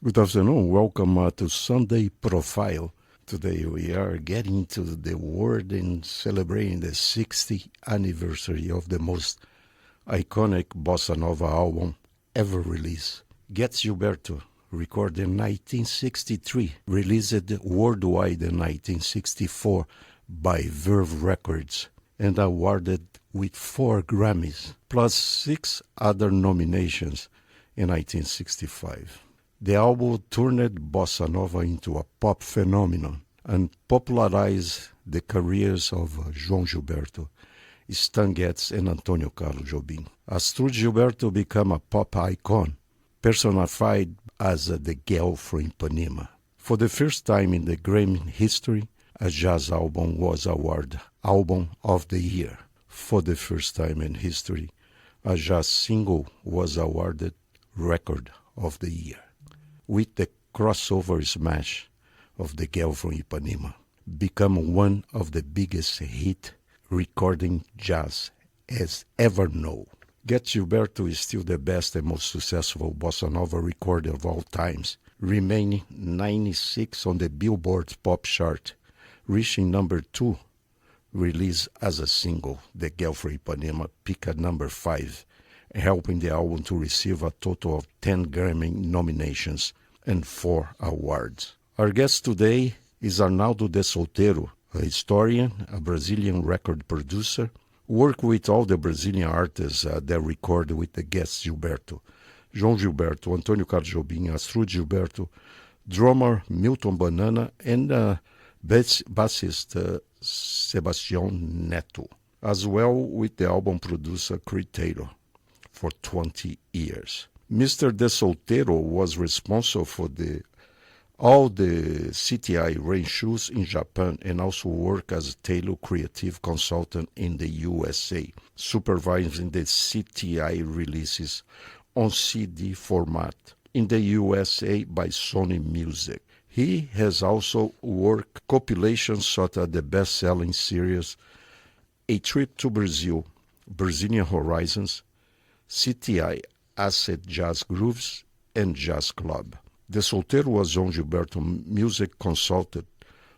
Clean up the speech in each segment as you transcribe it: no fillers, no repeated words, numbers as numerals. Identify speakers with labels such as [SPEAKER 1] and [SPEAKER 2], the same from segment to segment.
[SPEAKER 1] Good afternoon. Welcome to Sunday Profile. Today we are getting to the word and celebrating the 60th anniversary of the most iconic bossa nova album ever released. GetzGilberto, recorded in 1963, released worldwide in 1964 by Verve Records, and awarded with 4 Grammys, plus 6 other nominations in 1965. The album turned bossa nova into a pop phenomenon and popularized the careers of João Gilberto, Stan Getz, and Antônio Carlos Jobim. Astrud Gilberto became a pop icon, personified as the girl from Ipanema. For the first time in the Grammy history, a jazz album was awarded Album of the Year. For the first time in history, a jazz single was awarded Record of the Year, with the crossover smash of The Girl from Ipanema, become one of the biggest hit recording jazz has ever known. GetzGilberto is still the best and most successful bossa nova recorder of all times, remaining 96 on the Billboard Pop chart, reaching number 2, released as a single. The Girl from Ipanema peaked at number 5, helping the album to receive a total of 10 Grammy nominations and 4 awards. Our guest today is Arnaldo DeSouteiro, a historian, a Brazilian record producer, worked with all the Brazilian artists that record with the GetzGilberto. João Gilberto, Antônio Carlos Jobim, Astrud Gilberto, drummer Milton Banana, and bassist Sebastião Neto, as well with the album producer Creteiro for 20 years. Mr. DeSouteiro was responsible for all the CTI range shoes in Japan and also worked as a tailor creative consultant in the USA, supervising the CTI releases on CD format in the USA by Sony Music. He has also worked compilations such as the best-selling series A Trip to Brazil, Brazilian Horizons, CTI Acid Jazz Grooves, and Jazz Club. DeSouteiro was João Gilberto music consultant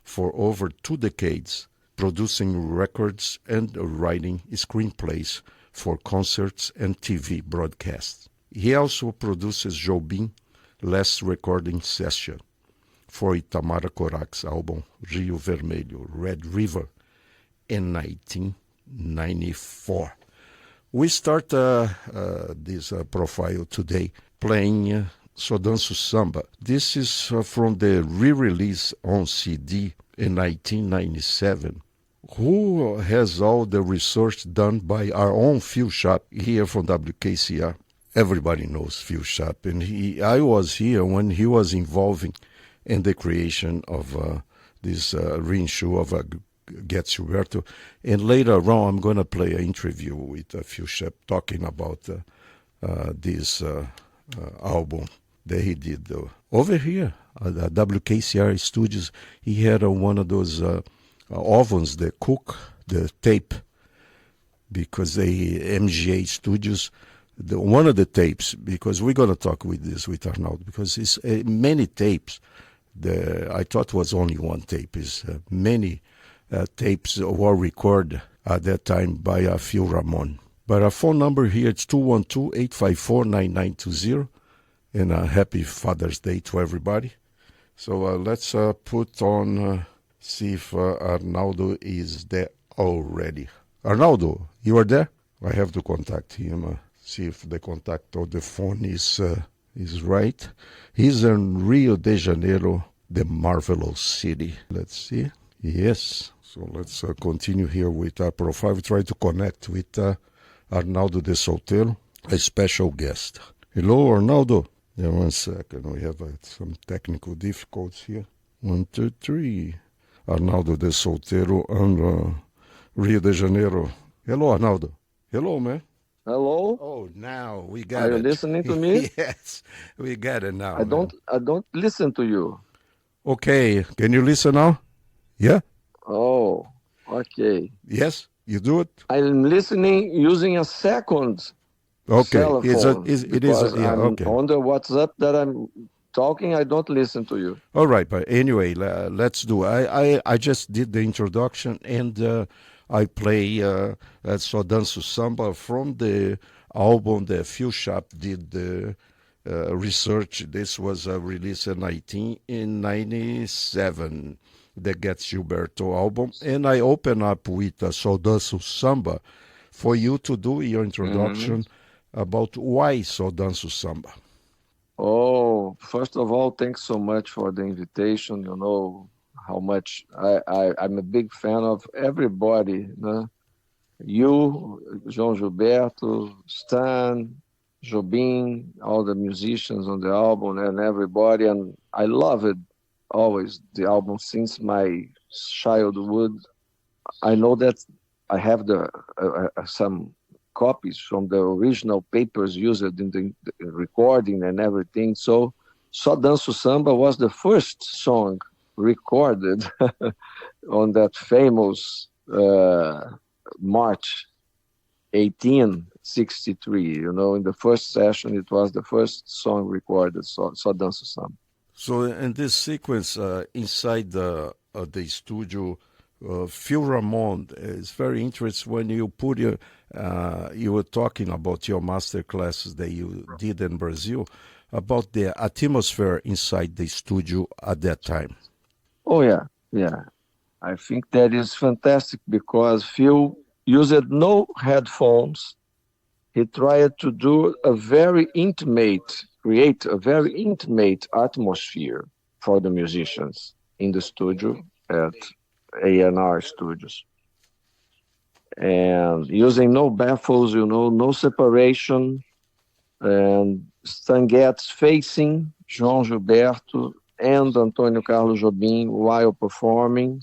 [SPEAKER 1] for over 2 decades, producing records and writing screenplays for concerts and TV broadcasts. He also produces Jobim last recording session for Itamar Corac's album Rio Vermelho, Red River in 1994. We start this profile today playing Só Danço Samba. This is from the re-release on CD in 1997. Who has all the research done by our own Phil Sharp here from WKCR. Everybody knows Phil Sharp, and I was here when he was involving in the creation of this reissue of GetzGilberto, and later on I'm going to play an interview with Phil Sharp talking about this album that he did over here at the WKCR studios. He had one of those ovens that cook the tape, because the MGA studios, one of the tapes, because we're going to talk with Arnaldo, because it's many tapes. I thought was only one tape. Is many tapes were recorded at that time by Phil Ramon. But our phone number here is 212-854-9920, and a happy Father's Day to everybody. So let's put on, see if Arnaldo is there already. Arnaldo, you are there? I have to contact him, see if the contact or the phone is right. He's in Rio de Janeiro, the marvelous city. Let's see. Yes. So let's continue here with our profile. We try to connect with Arnaldo DeSouteiro, a special guest. Hello, Arnaldo. Yeah, 1 second. We have some technical difficulties here. 1, 2, 3. Arnaldo DeSouteiro on Rio de Janeiro. Hello, Arnaldo. Hello, man.
[SPEAKER 2] Hello.
[SPEAKER 1] Oh, now we got
[SPEAKER 2] Are
[SPEAKER 1] it.
[SPEAKER 2] you listening to me?
[SPEAKER 1] Yes, we got it now.
[SPEAKER 2] I don't listen to you.
[SPEAKER 1] Okay, can you listen now? Yeah?
[SPEAKER 2] Oh, okay.
[SPEAKER 1] Yes, you do it?
[SPEAKER 2] I'm listening using a second
[SPEAKER 1] Okay,
[SPEAKER 2] cell phone
[SPEAKER 1] it is.
[SPEAKER 2] because
[SPEAKER 1] Yeah,
[SPEAKER 2] I'm
[SPEAKER 1] okay.
[SPEAKER 2] on the WhatsApp that I'm talking, I don't listen to you.
[SPEAKER 1] All right, but anyway, let's do. I just did the introduction, and I play So Danço Samba from the album that Phil Sharp did the research. This was released in 1997, the GetzGilberto album, and I open up with So Danço Samba for you to do your introduction about why So Danço Samba.
[SPEAKER 2] Oh, first of all, thanks so much for the invitation. You know how much I'm a big fan of everybody. Né? You, João Gilberto, Stan, Jobim, all the musicians on the album and everybody. And I love it always, the album since my childhood. I know that I have some copies from the original papers used in the recording and everything. So, Só Danço Samba was the first song recorded on that famous March 1863. You know, in the first session, it was the first song recorded, Só Danço Samba.
[SPEAKER 1] So, in this sequence, inside the studio, Phil Ramon is very interesting when you put you were talking about your master classes that you did in Brazil, about the atmosphere inside the studio at that time.
[SPEAKER 2] Oh, yeah. I think that is fantastic because Phil used no headphones. He tried to do create a very intimate atmosphere for the musicians in the studio at A&R Studios. And using no baffles, no separation, and Stan Getz facing João Gilberto and Antônio Carlos Jobim while performing.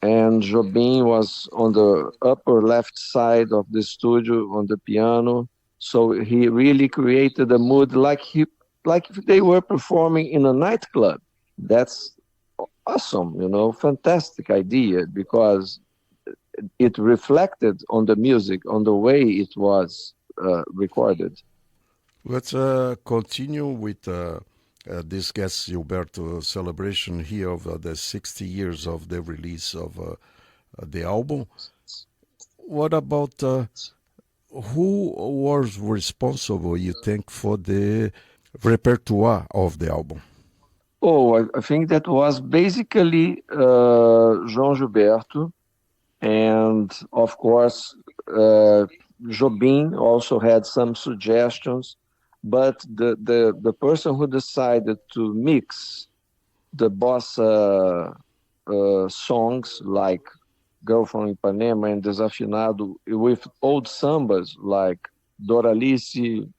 [SPEAKER 2] And Jobim was on the upper left side of the studio on the piano. So he really created a mood like if they were performing in a nightclub. That's awesome, fantastic idea, because it reflected on the music, on the way it was recorded.
[SPEAKER 1] Let's continue with this GetzGilberto celebration here of the 60 years of the release of the album. What about who was responsible, you think, for the repertoire of the album?
[SPEAKER 2] Oh, I think that was basically João Gilberto, and of course Jobim also had some suggestions, but the person who decided to mix the bossa songs like Girl from Ipanema and Desafinado with old sambas like Doralice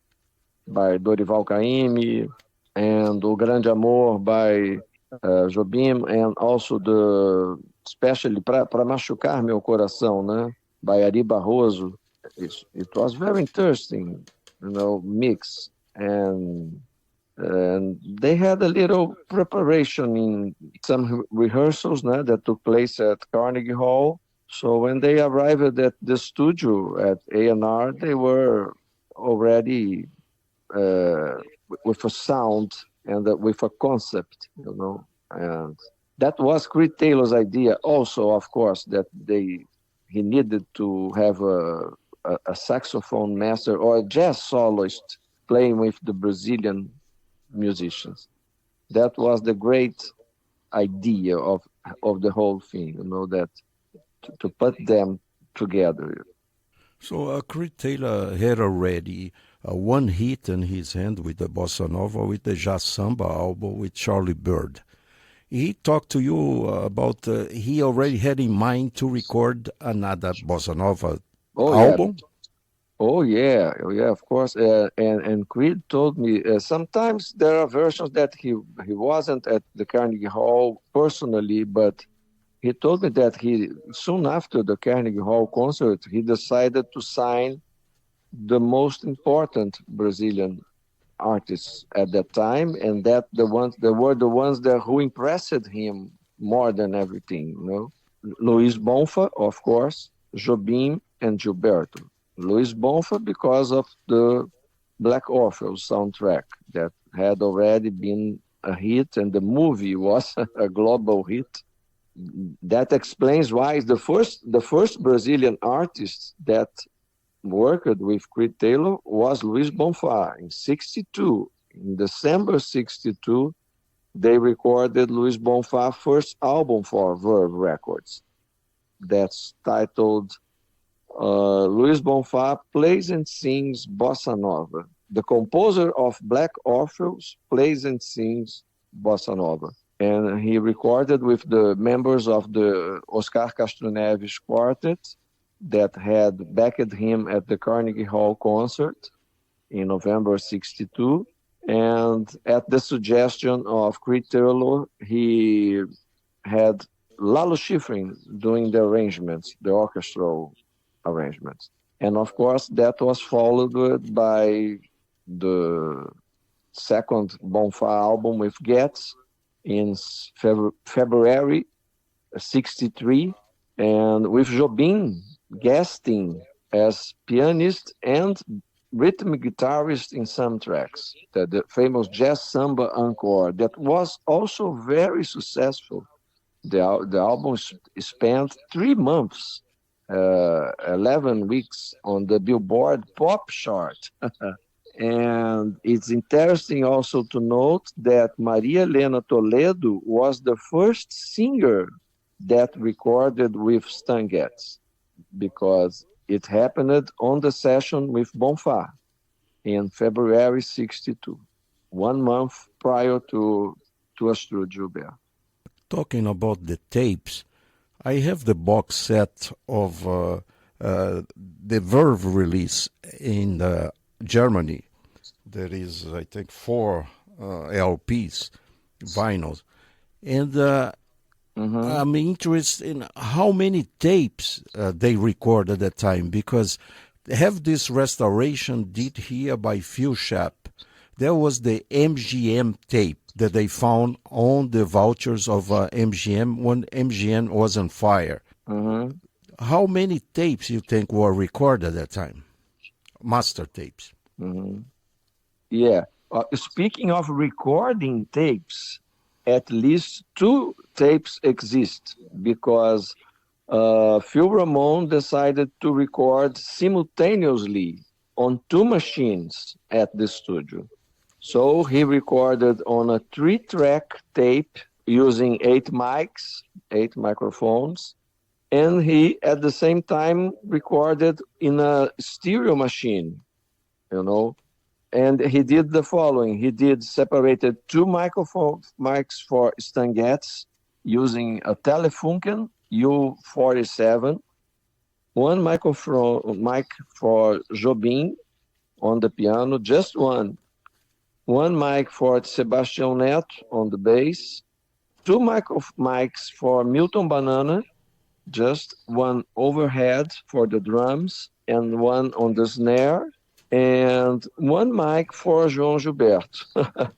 [SPEAKER 2] by Dorival Caymmi, and O Grande Amor by Jobim, and also especially Pra Machucar Meu Coração, né, by Ari Barroso. It was very interesting, mix, and they had a little preparation in some rehearsals that took place at Carnegie Hall. So when they arrived at the studio at A&R, they were already with a sound and with a concept, and that was Creed Taylor's idea also, of course, that he needed to have a saxophone master or a jazz soloist playing with the Brazilian musicians. That was the great idea of the whole thing, that to put them together.
[SPEAKER 1] So Creed Taylor had already one hit in his hand with the bossa nova, with the jazz samba album with Charlie Bird. He talked to you about he already had in mind to record another bossa nova album.
[SPEAKER 2] Oh yeah, of course. And Creed told me sometimes there are versions that he wasn't at the Carnegie Hall personally, but he told me that soon after the Carnegie Hall concert, he decided to sign the most important Brazilian artists at that time, and that they were the ones who impressed him more than everything. Luiz Bonfa, of course, Jobim, and Gilberto. Luiz Bonfa because of the Black Orpheus soundtrack that had already been a hit, and the movie was a global hit. That explains why the first Brazilian artist that worked with Creed Taylor was Luiz Bonfá in '62. In December '62, they recorded Luiz Bonfá's first album for Verve Records. That's titled Luiz Bonfá Plays and Sings Bossa Nova. The composer of Black Orpheus plays and sings Bossa Nova. And he recorded with the members of the Oscar Castro Neves Quartet that had backed him at the Carnegie Hall concert in November '62. And at the suggestion of Creed Taylor, he had Lalo Schifrin doing the arrangements, the orchestral arrangements. And of course, that was followed by the second Bonfá album with Getz in February '63, and with Jobim guesting as pianist and rhythm guitarist in some tracks. The famous Jazz Samba Encore that was also very successful. The album spent 3 months, 11 weeks on the Billboard Pop chart. And it's interesting also to note that Maria Helena Toledo was the first singer that recorded with Stan Getz, because it happened on the session with Bonfá in February '62, 1 month prior to Astrud Gilberto.
[SPEAKER 1] Talking about the tapes, I have the box set of the Verve release in Germany. There is, I think, 4 LPs, vinyls. And I'm interested in how many tapes they record at that time, because they have this restoration did here by Phil Schaap. There was the MGM tape that they found on the vouchers of MGM when MGM was on fire. How many tapes you think were recorded at that time? Master tapes.
[SPEAKER 2] Yeah. Speaking of recording tapes, at least 2 tapes exist, because Phil Ramone decided to record simultaneously on 2 machines at the studio. So he recorded on a 3-track tape using 8 mics, 8 microphones, and he at the same time recorded in a stereo machine, And he did the following. He separated 2 mics for Stan Getz using a Telefunken U47, 1 mic for Jobim on the piano, just one. 1 mic for Sebastião Neto on the bass, 2 mics for Milton Banana, just 1 overhead for the drums and 1 on the snare, and 1 mic for João Gilberto,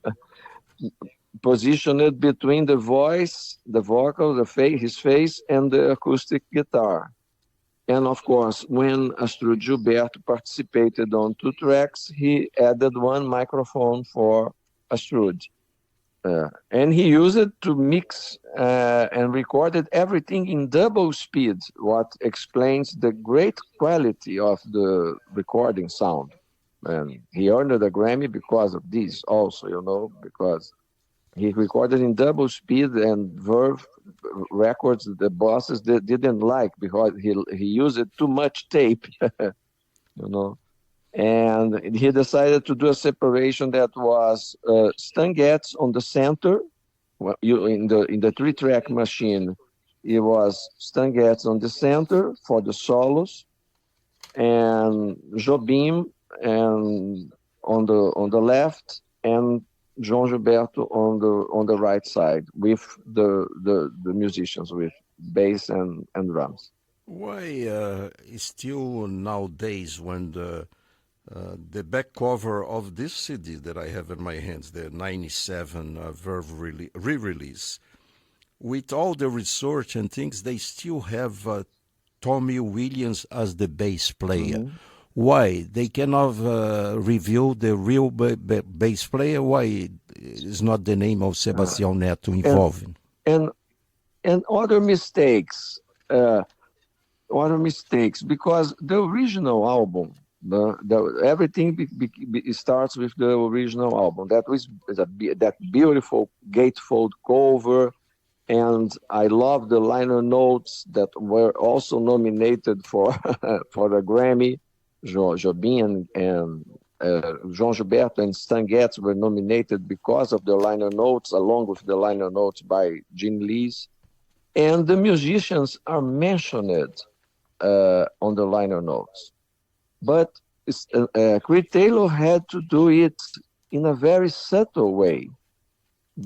[SPEAKER 2] positioned between the voice, the vocal, his face, and the acoustic guitar. And of course, when Astrud Gilberto participated on 2 tracks, he added 1 microphone for Astrud. And he used it to mix and recorded everything in double speed, what explains the great quality of the recording sound. And he earned a Grammy because of this also, because he recorded in double speed, and Verve Records, the bosses, they didn't like, because he used too much tape, And he decided to do a separation that was Stan Getz on the center. In the 3-track machine, it was Stan Getz on the center for the solos, and Jobim and on the left, and João Gilberto on the right side, with the musicians with bass and drums.
[SPEAKER 1] Why still nowadays, when the back cover of this CD that I have in my hands, the '97 Verve re-release, with all the research and things, they still have Tommy Williams as the bass player. Why they cannot reveal the real bass player? Why is not the name of Sebastião Neto involved?
[SPEAKER 2] And other mistakes. Other mistakes, because the original album, everything starts with the original album. That was that beautiful gatefold cover, and I love the liner notes that were also nominated for for the Grammy. Jobim and João Gilberto and Stan Getz were nominated because of the liner notes, along with the liner notes by Gene Lees. And the musicians are mentioned on the liner notes. But Creed Taylor had to do it in a very subtle way,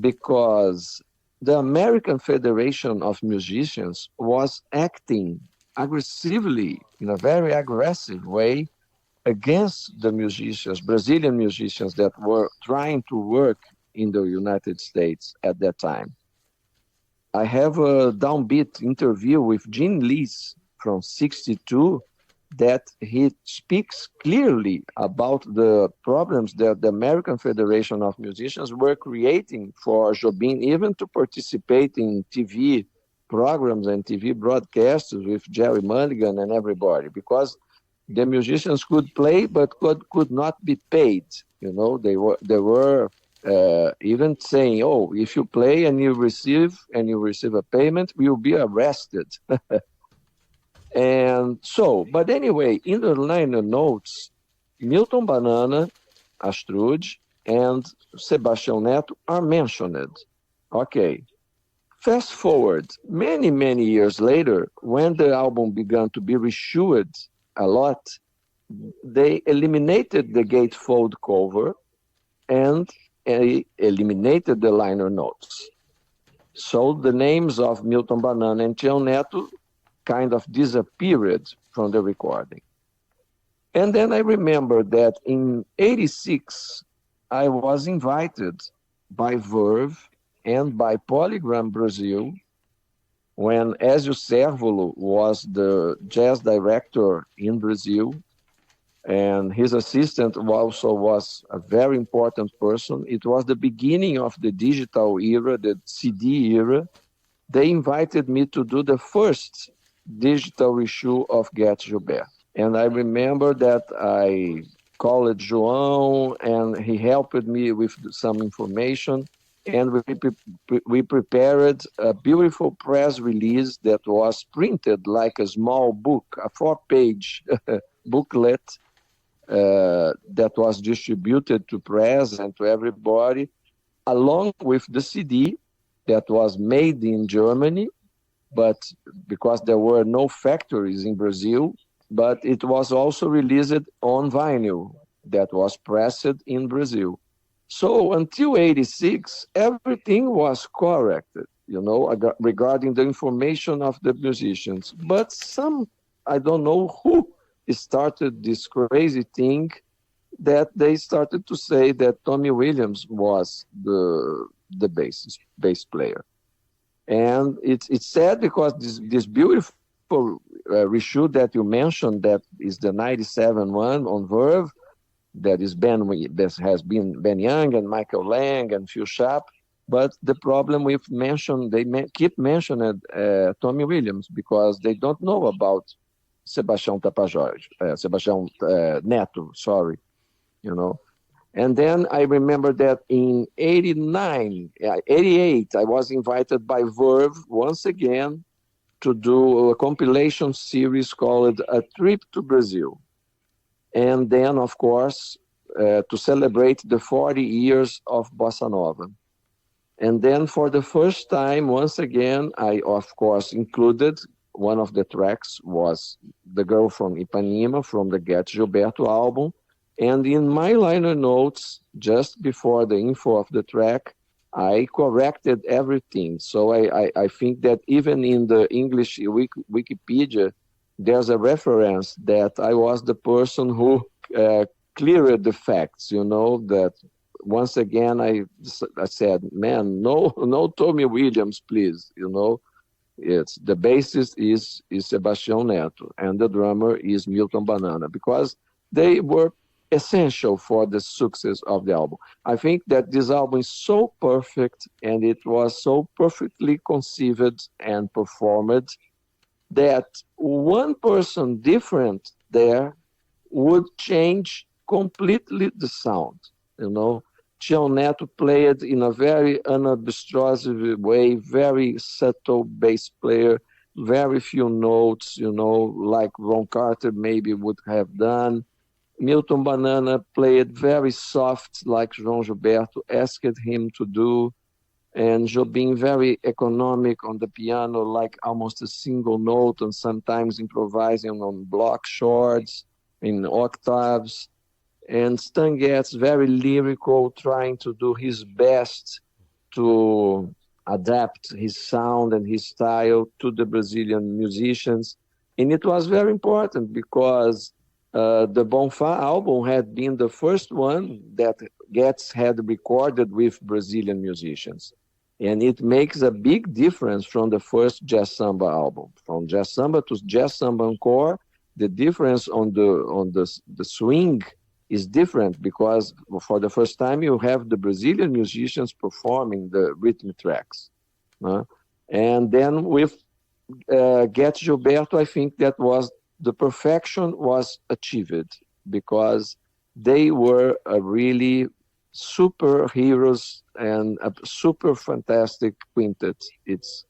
[SPEAKER 2] because the American Federation of Musicians was acting aggressively, in a very aggressive way, against the musicians, Brazilian musicians that were trying to work in the United States at that time. I have a downbeat interview with Gene Lees from '62 that he speaks clearly about the problems that the American Federation of Musicians were creating for Jobim, even to participate in TV programs and TV broadcasts with Jerry Mulligan and everybody, because the musicians could play but could not be paid. You know, they were even saying, "Oh, if you play and you receive a payment, you'll be arrested." And so, but anyway, in the liner notes, Milton Banana, Astrude, and Sebastião Neto are mentioned. Okay. Fast forward many years later, when the album began to be reissued a lot, they eliminated the gatefold cover and eliminated the liner notes. So the names of Milton Banana and Tião Neto kind of disappeared from the recording. And then I remember that in '86, I was invited by Verve and by Polygram Brazil, when Ezio Servolo was the jazz director in Brazil, and his assistant also was a very important person. It was the beginning of the digital era, the CD era. They invited me to do the first digital issue of GetzGilberto. And I remember that I called João, and he helped me with some information. And we prepared a beautiful press release that was printed like a small book, a 4-page booklet that was distributed to press and to everybody, along with the CD that was made in Germany, but because there were no factories in Brazil, but it was also released on vinyl that was pressed in Brazil. So until '86, everything was corrected, you know, regarding the information of the musicians. But I don't know who started this crazy thing that they started to say that Tommy Williams was the bass player. And it's sad, because this beautiful reissue that you mentioned, that is the '97 one on Verve, that has been Ben Young and Michael Lang and Phil Sharp. But the problem with keep mentioning Tommy Williams, because they don't know about Sebastião Neto, sorry, you know. And then I remember that in '88, I was invited by Verve once again to do a compilation series called A Trip to Brazil. And then, of course, to celebrate the 40 years of Bossa Nova. And then for the first time, once again, I, of course, included one of the tracks was The Girl from Ipanema from the GetzGilberto album. And in my liner notes, just before the info of the track, I corrected everything. So I think that even in the English Wikipedia, there's a reference that I was the person who cleared the facts, you know, that once again I said, man, no Tommy Williams, please, you know. It's the bassist is Sebastião Neto and the drummer is Milton Banana, because they were essential for the success of the album. I think that this album is so perfect and it was so perfectly conceived and performed that one person different there would change completely the sound. You know, Tião Neto played in a very unobtrusive way, very subtle bass player, very few notes, you know, like Ron Carter maybe would have done. Milton Banana played very soft, like João Gilberto asked him to do, and Jobim very economic on the piano, like almost a single note, and sometimes improvising on block chords in octaves. And Stan Getz very lyrical, trying to do his best to adapt his sound and his style to the Brazilian musicians. And it was very important because the Bonfá album had been the first one that Getz had recorded with Brazilian musicians. And it makes a big difference from the first Jazz Samba album. From Jazz Samba to Jazz Samba Encore, the difference on the swing is different because for the first time you have the Brazilian musicians performing the rhythm tracks. And then with GetzGilberto, I think that was the perfection was achieved because they were a really superheroes and a super fantastic quintet. It's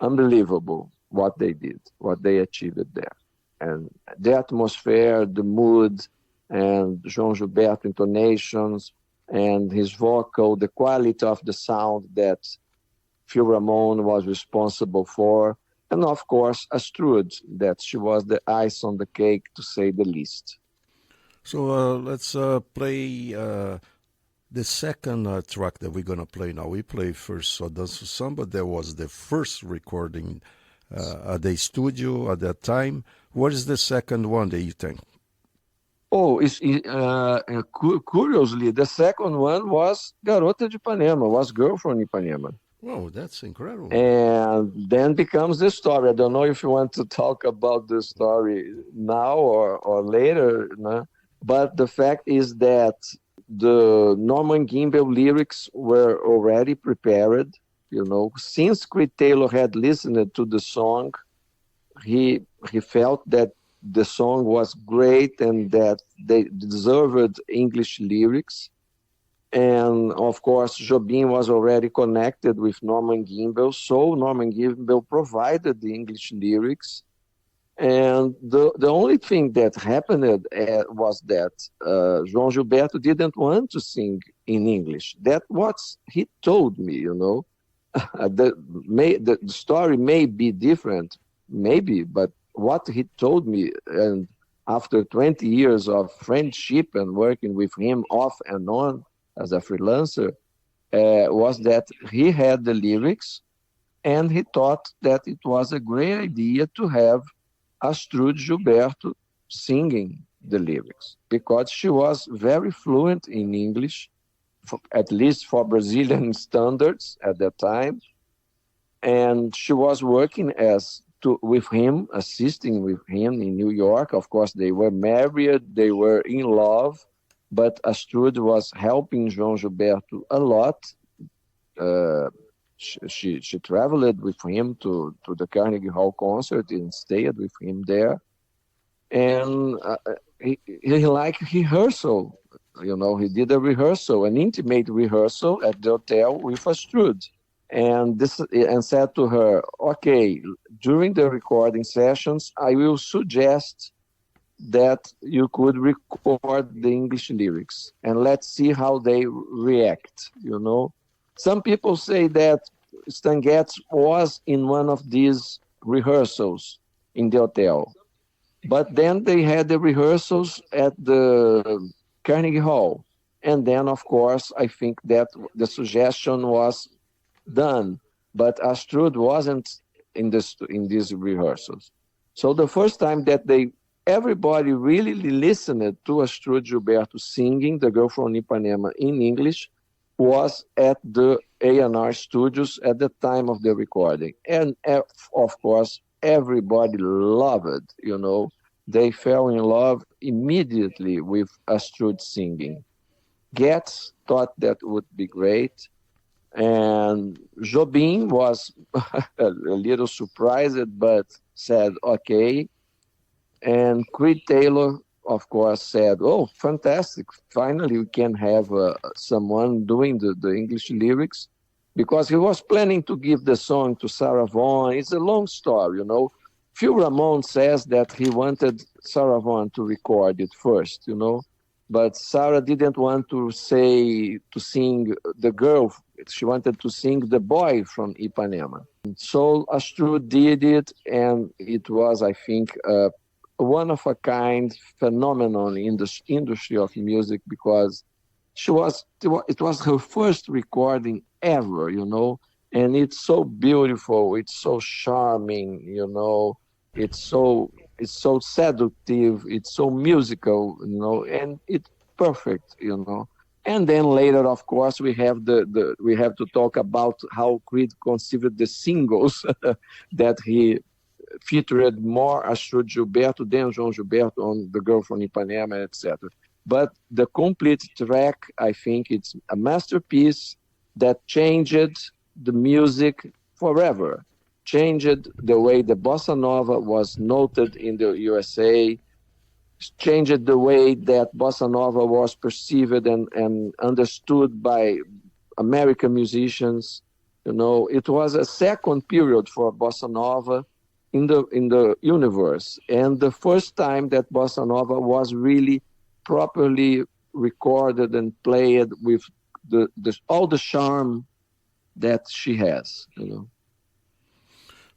[SPEAKER 2] unbelievable what they did, what they achieved there. And the atmosphere, the mood, and João Gilberto intonations, and his vocal, the quality of the sound that Phil Ramone was responsible for, and of course Astrud, that she was the ice on the cake, to say the least.
[SPEAKER 1] So let's play the second track that we're going to play now. We play first Danço Samba. That was the first recording at the studio at that time. What is the second one that you think?
[SPEAKER 2] Oh, curiously, the second one was Garota de Ipanema, was Girl from Ipanema.
[SPEAKER 1] Oh, that's incredible.
[SPEAKER 2] And then becomes the story. I don't know if you want to talk about the story now or later, no? But the fact is that the Norman Gimbel lyrics were already prepared. You know, since Creed Taylor had listened to the song, he felt that the song was great and that they deserved English lyrics. And of course, Jobim was already connected with Norman Gimbel, so Norman Gimbel provided the English lyrics. And the only thing that happened was that João Gilberto didn't want to sing in English. That's what he told me, you know. The story may be different, maybe, but what he told me, and after 20 years of friendship and working with him off and on as a freelancer, was that he had the lyrics and he thought that it was a great idea to have Astrud Gilberto singing the lyrics because she was very fluent in English, at least for Brazilian standards at that time. And she was working with him, assisting with him in New York. Of course, they were married, they were in love, but Astrud was helping João Gilberto a lot. She traveled with him to the Carnegie Hall concert and stayed with him there. And he liked rehearsal. You know, he did a rehearsal, an intimate rehearsal at the hotel with Astrud. And said to her, okay, during the recording sessions, I will suggest that you could record the English lyrics and let's see how they react, you know. Some people say that Stan Getz was in one of these rehearsals in the hotel. But then they had the rehearsals at the Carnegie Hall. And then, of course, I think that the suggestion was done, but Astrud wasn't in these rehearsals. So the first time that everybody really listened to Astrud Gilberto singing The Girl from Ipanema in English was at the A&R studios at the time of the recording. And of course, everybody loved it, you know. they fell in love immediately with Astrud singing. Getz thought that would be great, and Jobim was a little surprised, but said okay. And Creed Taylor, of course, said, "Oh, fantastic! Finally, we can have someone doing the English lyrics," because he was planning to give the song to Sarah Vaughan. It's a long story, you know. Phil Ramone says that he wanted Sarah Vaughan to record it first, you know, but Sarah didn't want to sing the girl. She wanted to sing the boy from Ipanema. So Astrud did it, and it was, I think, one of a kind phenomenon in the industry of music, because it was her first recording ever, you know, and it's so beautiful, it's so charming, you know, it's so seductive, it's so musical, you know, and it's perfect, you know. And then later, of course, we have we have to talk about how Creed conceived the singles that he featured more Astrud Gilberto than João Gilberto on The Girl from Ipanema, etc. But the complete track, I think it's a masterpiece that changed the music forever, changed the way the bossa nova was noted in the USA, changed the way that bossa nova was perceived and understood by American musicians. You know, it was a second period for bossa nova in the universe, and the first time that bossa nova was really properly recorded and played with all the charm that she has, you know.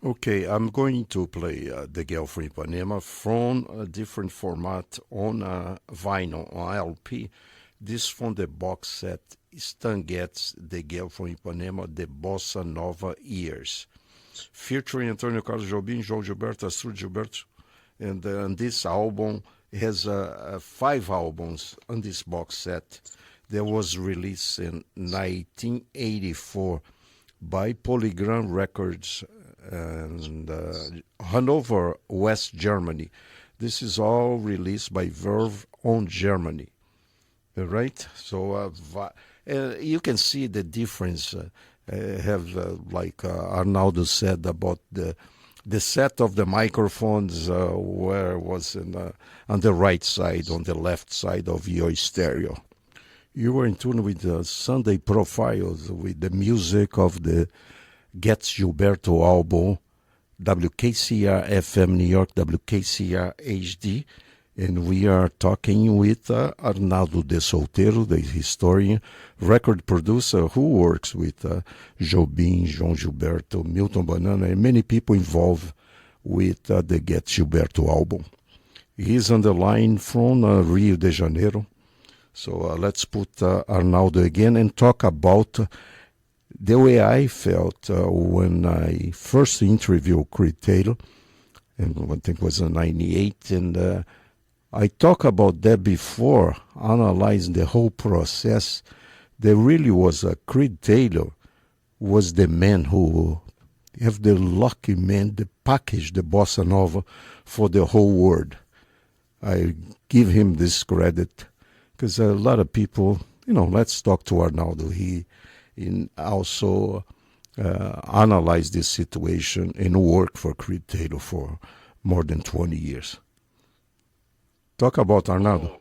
[SPEAKER 1] Okay, I'm going to play The Girl from Ipanema from a different format on vinyl, on LP. This from the box set Stan Getz, The Girl from Ipanema, The Bossa Nova Years, featuring Antônio Carlos Jobim, João Gilberto, Astrud Gilberto. And this album has 5 albums on this box set that was released in 1984 by Polygram Records and Hanover, West Germany. This is all released by Verve on Germany. Right? So you can see the difference. Like Arnaldo said about the set of the microphones, where was on the right side, on the left side of your stereo. You were in tune with the Sunday Profiles, with the music of the GetzGilberto album, WKCR FM New York, WKCR HD, and we are talking with Arnaldo DeSouteiro, the historian, record producer who works with Jobim, João Gilberto, Milton Banana, and many people involved with the GetzGilberto album. He's on the line from Rio de Janeiro. So let's put Arnaldo again and talk about the way I felt when I first interviewed Creed Taylor, and I think it was in 98, and I talked about that before, analyzing the whole process. There really was Creed Taylor was the man who have the lucky man, the package, the bossa nova for the whole world. I give him this credit because a lot of people, let's talk to Arnaldo. He also analyzed this situation and worked for Creed Taylor for more than 20 years. Talk about Arnaldo.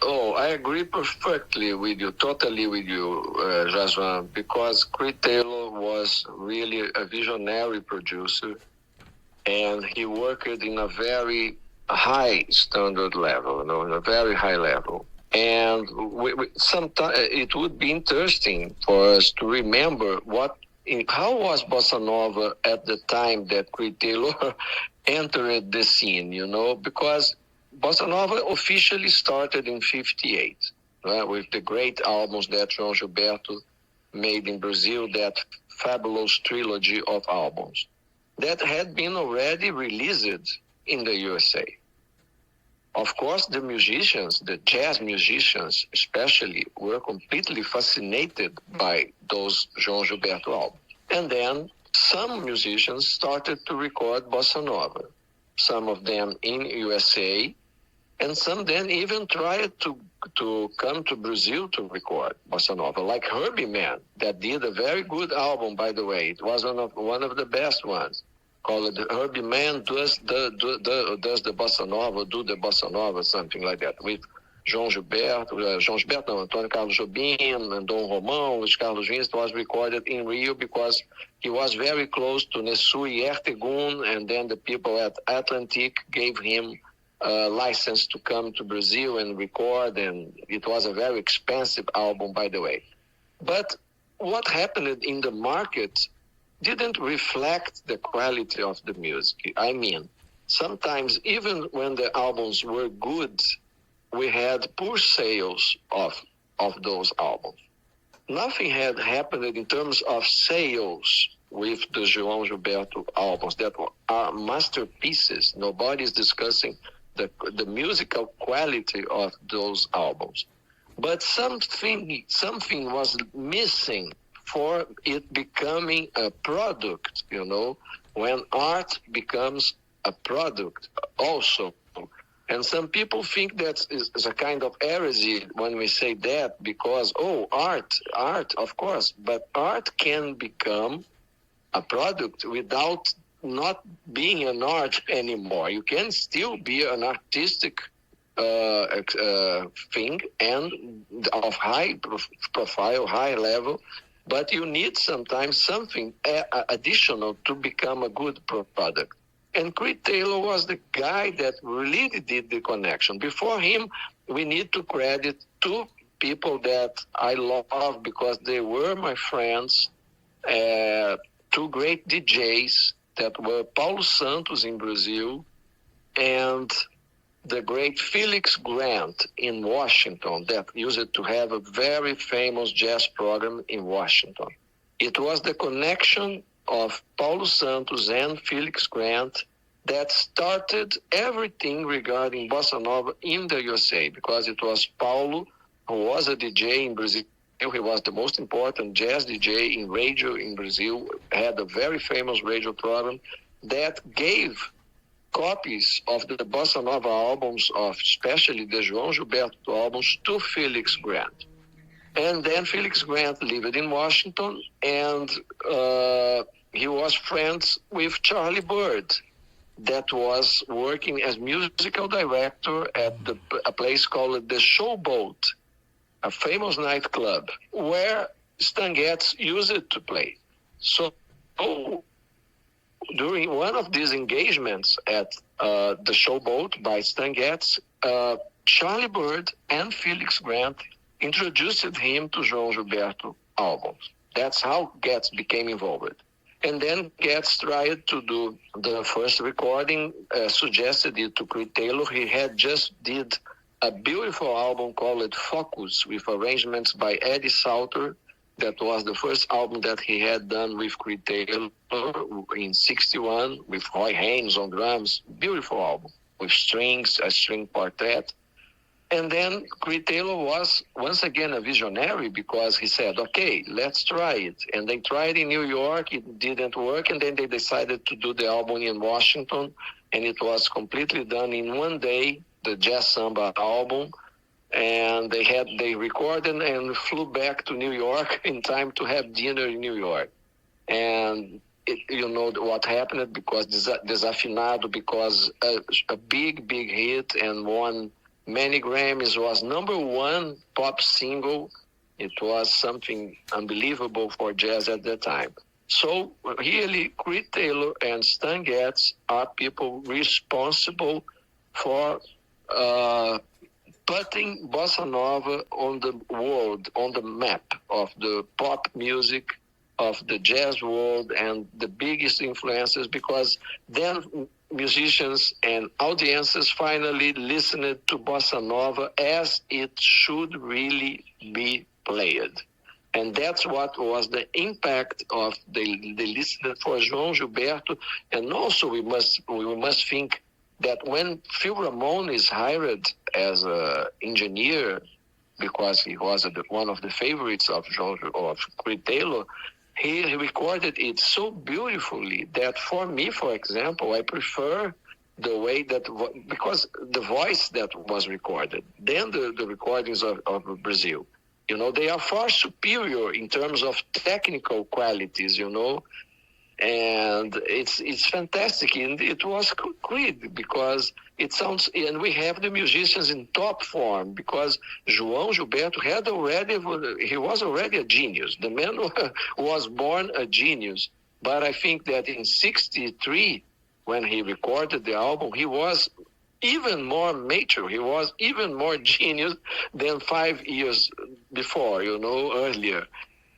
[SPEAKER 2] Oh, I agree perfectly with you, totally with you, Jassvan, because Creed Taylor was really a visionary producer, and he worked in a very high standard level, in a very high level. And sometimes it would be interesting for us to remember how was Bossa Nova at the time that Creed Taylor entered the scene, because Bossa Nova officially started in 58, with the great albums that João Gilberto made in Brazil, that fabulous trilogy of albums that had been already released in the USA. Of course, the musicians, the jazz musicians especially, were completely fascinated by those João Gilberto albums. And then some musicians started to record Bossa Nova. some of them in USA, and some then even tried to come to Brazil to record bossa nova, like Herbie Mann, that did a very good album, by the way. It was one of the best ones, called Herbie Mann does the bossa nova, do the bossa nova, something like that, with Antônio Carlos Jobim, and Dom Romão, Luiz Carlos Vinicius. It was recorded in Rio because he was very close to Nesui Ertegun, and then the people at Atlantic gave him a license to come to Brazil and record, and it was a very expensive album, by the way. But what happened in the market didn't reflect the quality of the music. I mean, sometimes even when the albums were good, we had poor sales of those albums. Nothing had happened in terms of sales with the João Gilberto albums that are masterpieces. Nobody's discussing the musical quality of those albums. But something was missing for it becoming a product, when art becomes a product also. And some people think that is a kind of heresy when we say that, because, art, of course, but art can become a product without not being an art anymore. You can still be an artistic thing and of high profile, high level, but you need sometimes something additional to become a good product. And Creed Taylor was the guy that really did the connection. Before him, we need to credit two people that I love because they were my friends, two great DJs that were Paulo Santos in Brazil and the great Felix Grant in Washington that used to have a very famous jazz program in Washington. It was the connection of Paulo Santos and Felix Grant that started everything regarding bossa nova in the USA, because it was Paulo, who was a DJ in Brazil. He was the most important jazz DJ in radio in Brazil, had a very famous radio program that gave copies of the bossa nova albums, of especially the João Gilberto albums, to Felix Grant. And then Felix Grant lived in Washington, and he was friends with Charlie Bird, that was working as musical director at a place called the Showboat, a famous nightclub where Stan Getz used to play. So during one of these engagements at the Showboat by Stan Getz, Charlie Bird and Felix Grant introduced him to João Gilberto albums. That's how Getz became involved. And then Getz tried to do the first recording, suggested it to Creed Taylor. He had just did a beautiful album called Focus with arrangements by Eddie Sauter. That was the first album that he had done with Creed Taylor in 1961 with Roy Haynes on drums. Beautiful album with strings, a string quartet. And then Creed Taylor was once again a visionary because he said, okay, let's try it. And they tried in New York, it didn't work, and then they decided to do the album in Washington, and it was completely done in one day, the Jazz Samba album. And they recorded and flew back to New York in time to have dinner in New York. And you know what happened, because Desafinado, because a big hit and won many Grammys, was number one pop single. It was something unbelievable for jazz at the time. So really, Creed Taylor and Stan Getz are people responsible for putting bossa nova on the world, on the map of the pop music, of the jazz world, and the biggest influences, because then musicians and audiences finally listened to bossa nova as it should really be played. And that's what was the impact of the listener for João Gilberto. And also we must think that when Phil Ramone is hired as an engineer, because he was one of the favorites of Creed Taylor, he recorded it so beautifully that for me, for example, I prefer the way that, because the voice that was recorded, then the recordings of Brazil, they are far superior in terms of technical qualities, and it's fantastic. And it was Creed, because it sounds, and we have the musicians in top form, because João Gilberto he was already a genius. The man was born a genius. But I think that in '63, when he recorded the album, he was even more mature. He was even more genius than 5 years before, earlier.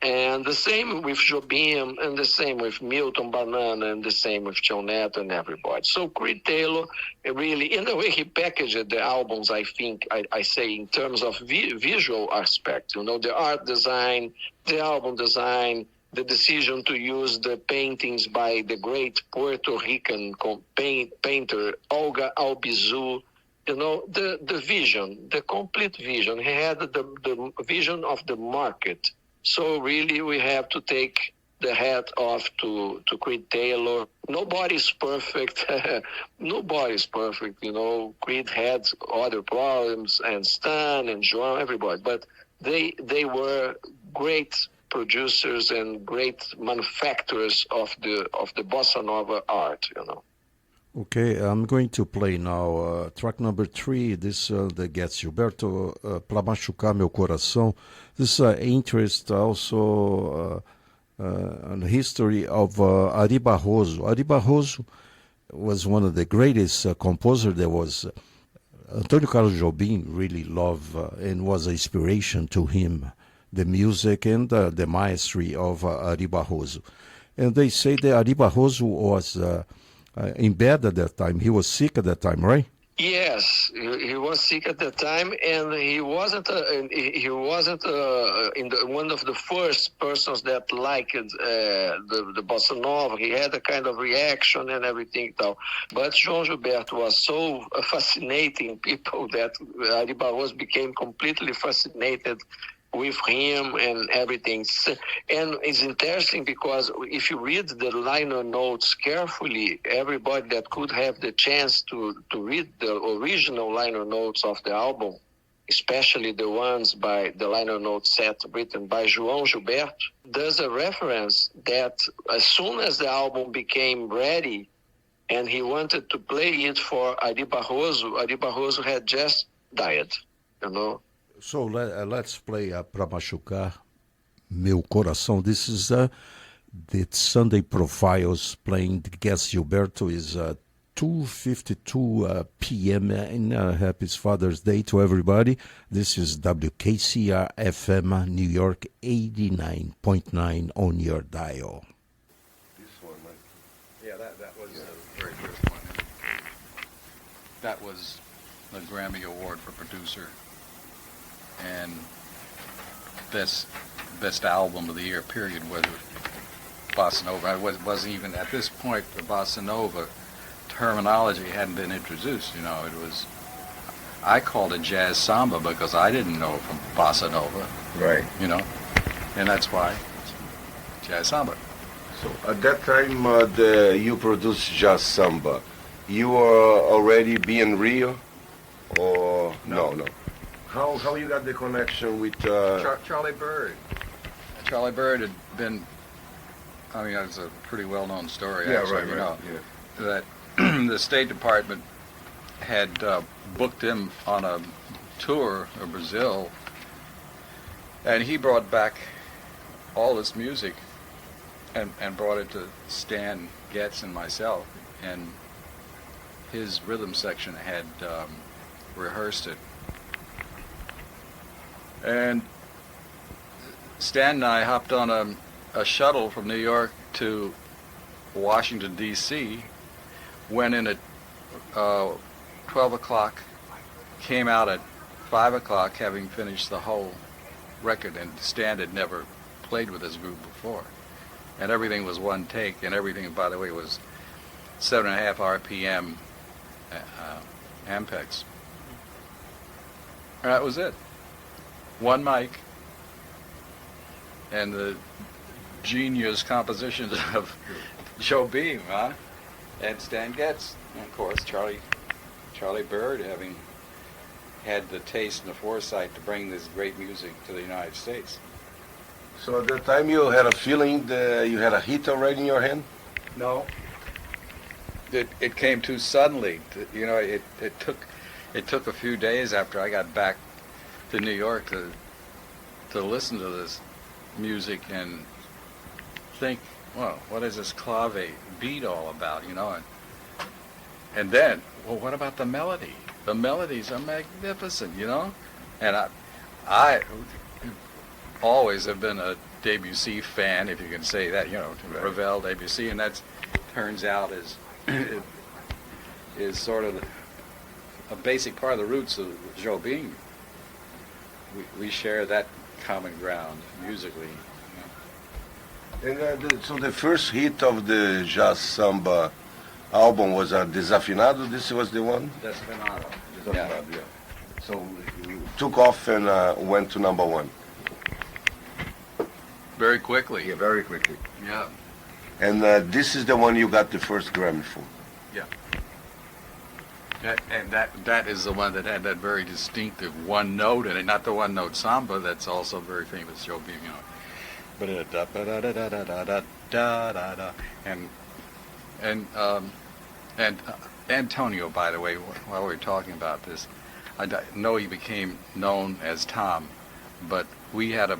[SPEAKER 2] And the same with Jobim, and the same with Milton Banana, and the same with John Neto and everybody. So Creed Taylor, really, in the way he packaged the albums, I think, I say in terms of visual aspect, the art design, the album design, the decision to use the paintings by the great Puerto Rican painter Olga Albizu, the vision, the complete vision. He had the vision of the market. So really, we have to take the hat off to Creed Taylor. Nobody's perfect. Nobody's perfect. Creed had other problems, and Stan and João, everybody. But they were great producers and great manufacturers of the bossa nova art.
[SPEAKER 1] Okay, I'm going to play now track number 3. This the GetzGilberto, Pra Machucar Meu Coração. This interest also on the history of Ari Barroso. Ari Barroso was one of the greatest composers. There was Antônio Carlos Jobim really loved and was an inspiration to him, the music and the maestry of Ari Barroso. And they say that Ari Barroso was in bed at that time. He was sick at that time, right?
[SPEAKER 2] Yes, he was sick at that time, and he wasn't one of the first persons that liked the bossa nova. He had a kind of reaction and everything. But João Gilberto was so fascinating people that Ari Barroso became completely fascinated with him and everything. And it's interesting because if you read the liner notes carefully, everybody that could have the chance to read the original liner notes of the album, especially the ones by the liner note set written by João Gilberto, there's a reference that as soon as the album became ready and he wanted to play it for Ari Barroso had just died,
[SPEAKER 1] So let's play Pra Machucar Meu Coração. This is the Sunday Profiles playing the GetzGilberto. Is 2:52 p.m. and happy Father's Day to everybody. This is WKCR FM New York 89.9 on your dial.
[SPEAKER 3] This one, Mike.
[SPEAKER 4] Yeah, that was the very first one. That was the Grammy Award for producer and best album of the year period was Bossa Nova. It wasn't even at this point the Bossa Nova terminology hadn't been introduced. It was, I called it jazz samba because I didn't know from Bossa Nova.
[SPEAKER 3] Right.
[SPEAKER 4] And that's why it's jazz samba.
[SPEAKER 3] So at that time you produced jazz samba. You were already being Rio, or no? How you got the connection with
[SPEAKER 4] Charlie Bird? Charlie Bird had been, it's a pretty well-known story.
[SPEAKER 3] Yeah,
[SPEAKER 4] actually,
[SPEAKER 3] right.
[SPEAKER 4] That the State Department had booked him on a tour of Brazil, and he brought back all this music and brought it to Stan Getz and myself, and his rhythm section had rehearsed it. And Stan and I hopped on a shuttle from New York to Washington, D.C., went in at 12 o'clock, came out at 5 o'clock, having finished the whole record, and Stan had never played with this group before. And everything was one take, and everything, by the way, was 7.5 RPM Ampex. And that was it. One mic, and the genius compositions of Joe Beam, huh? And Stan Getz, and of course, Charlie Bird, having had the taste and the foresight to bring this great music to the United States.
[SPEAKER 3] So at that time you had a feeling that you had a hit already in your hand?
[SPEAKER 4] No. It came too suddenly. You know, it took a few days after I got back to New York to listen to this music and think, well, what is this clave beat all about, you know? And then, well, what about the melody? The melodies are magnificent, you know? And I always have been a Debussy fan, if you can say that, you know, Ravel, Debussy, and that turns out is sort of a basic part of the roots of Jobim. We share that common ground musically.
[SPEAKER 3] And so the first hit of the jazz samba album was Desafinado. This was the one?
[SPEAKER 4] Desafinado.
[SPEAKER 3] Desafinado, yeah. So you took off and went to number one.
[SPEAKER 4] Very quickly.
[SPEAKER 3] Yeah, very quickly.
[SPEAKER 4] Yeah.
[SPEAKER 3] And this is the one you got the first Grammy for.
[SPEAKER 4] Yeah. That is the one that had that very distinctive one note in it, not the one note samba that's also very famous, Jobim, you know. But da da da da da da da da da, and Antonio, by the way, while we were talking about this, I know he became known as Tom, but we had a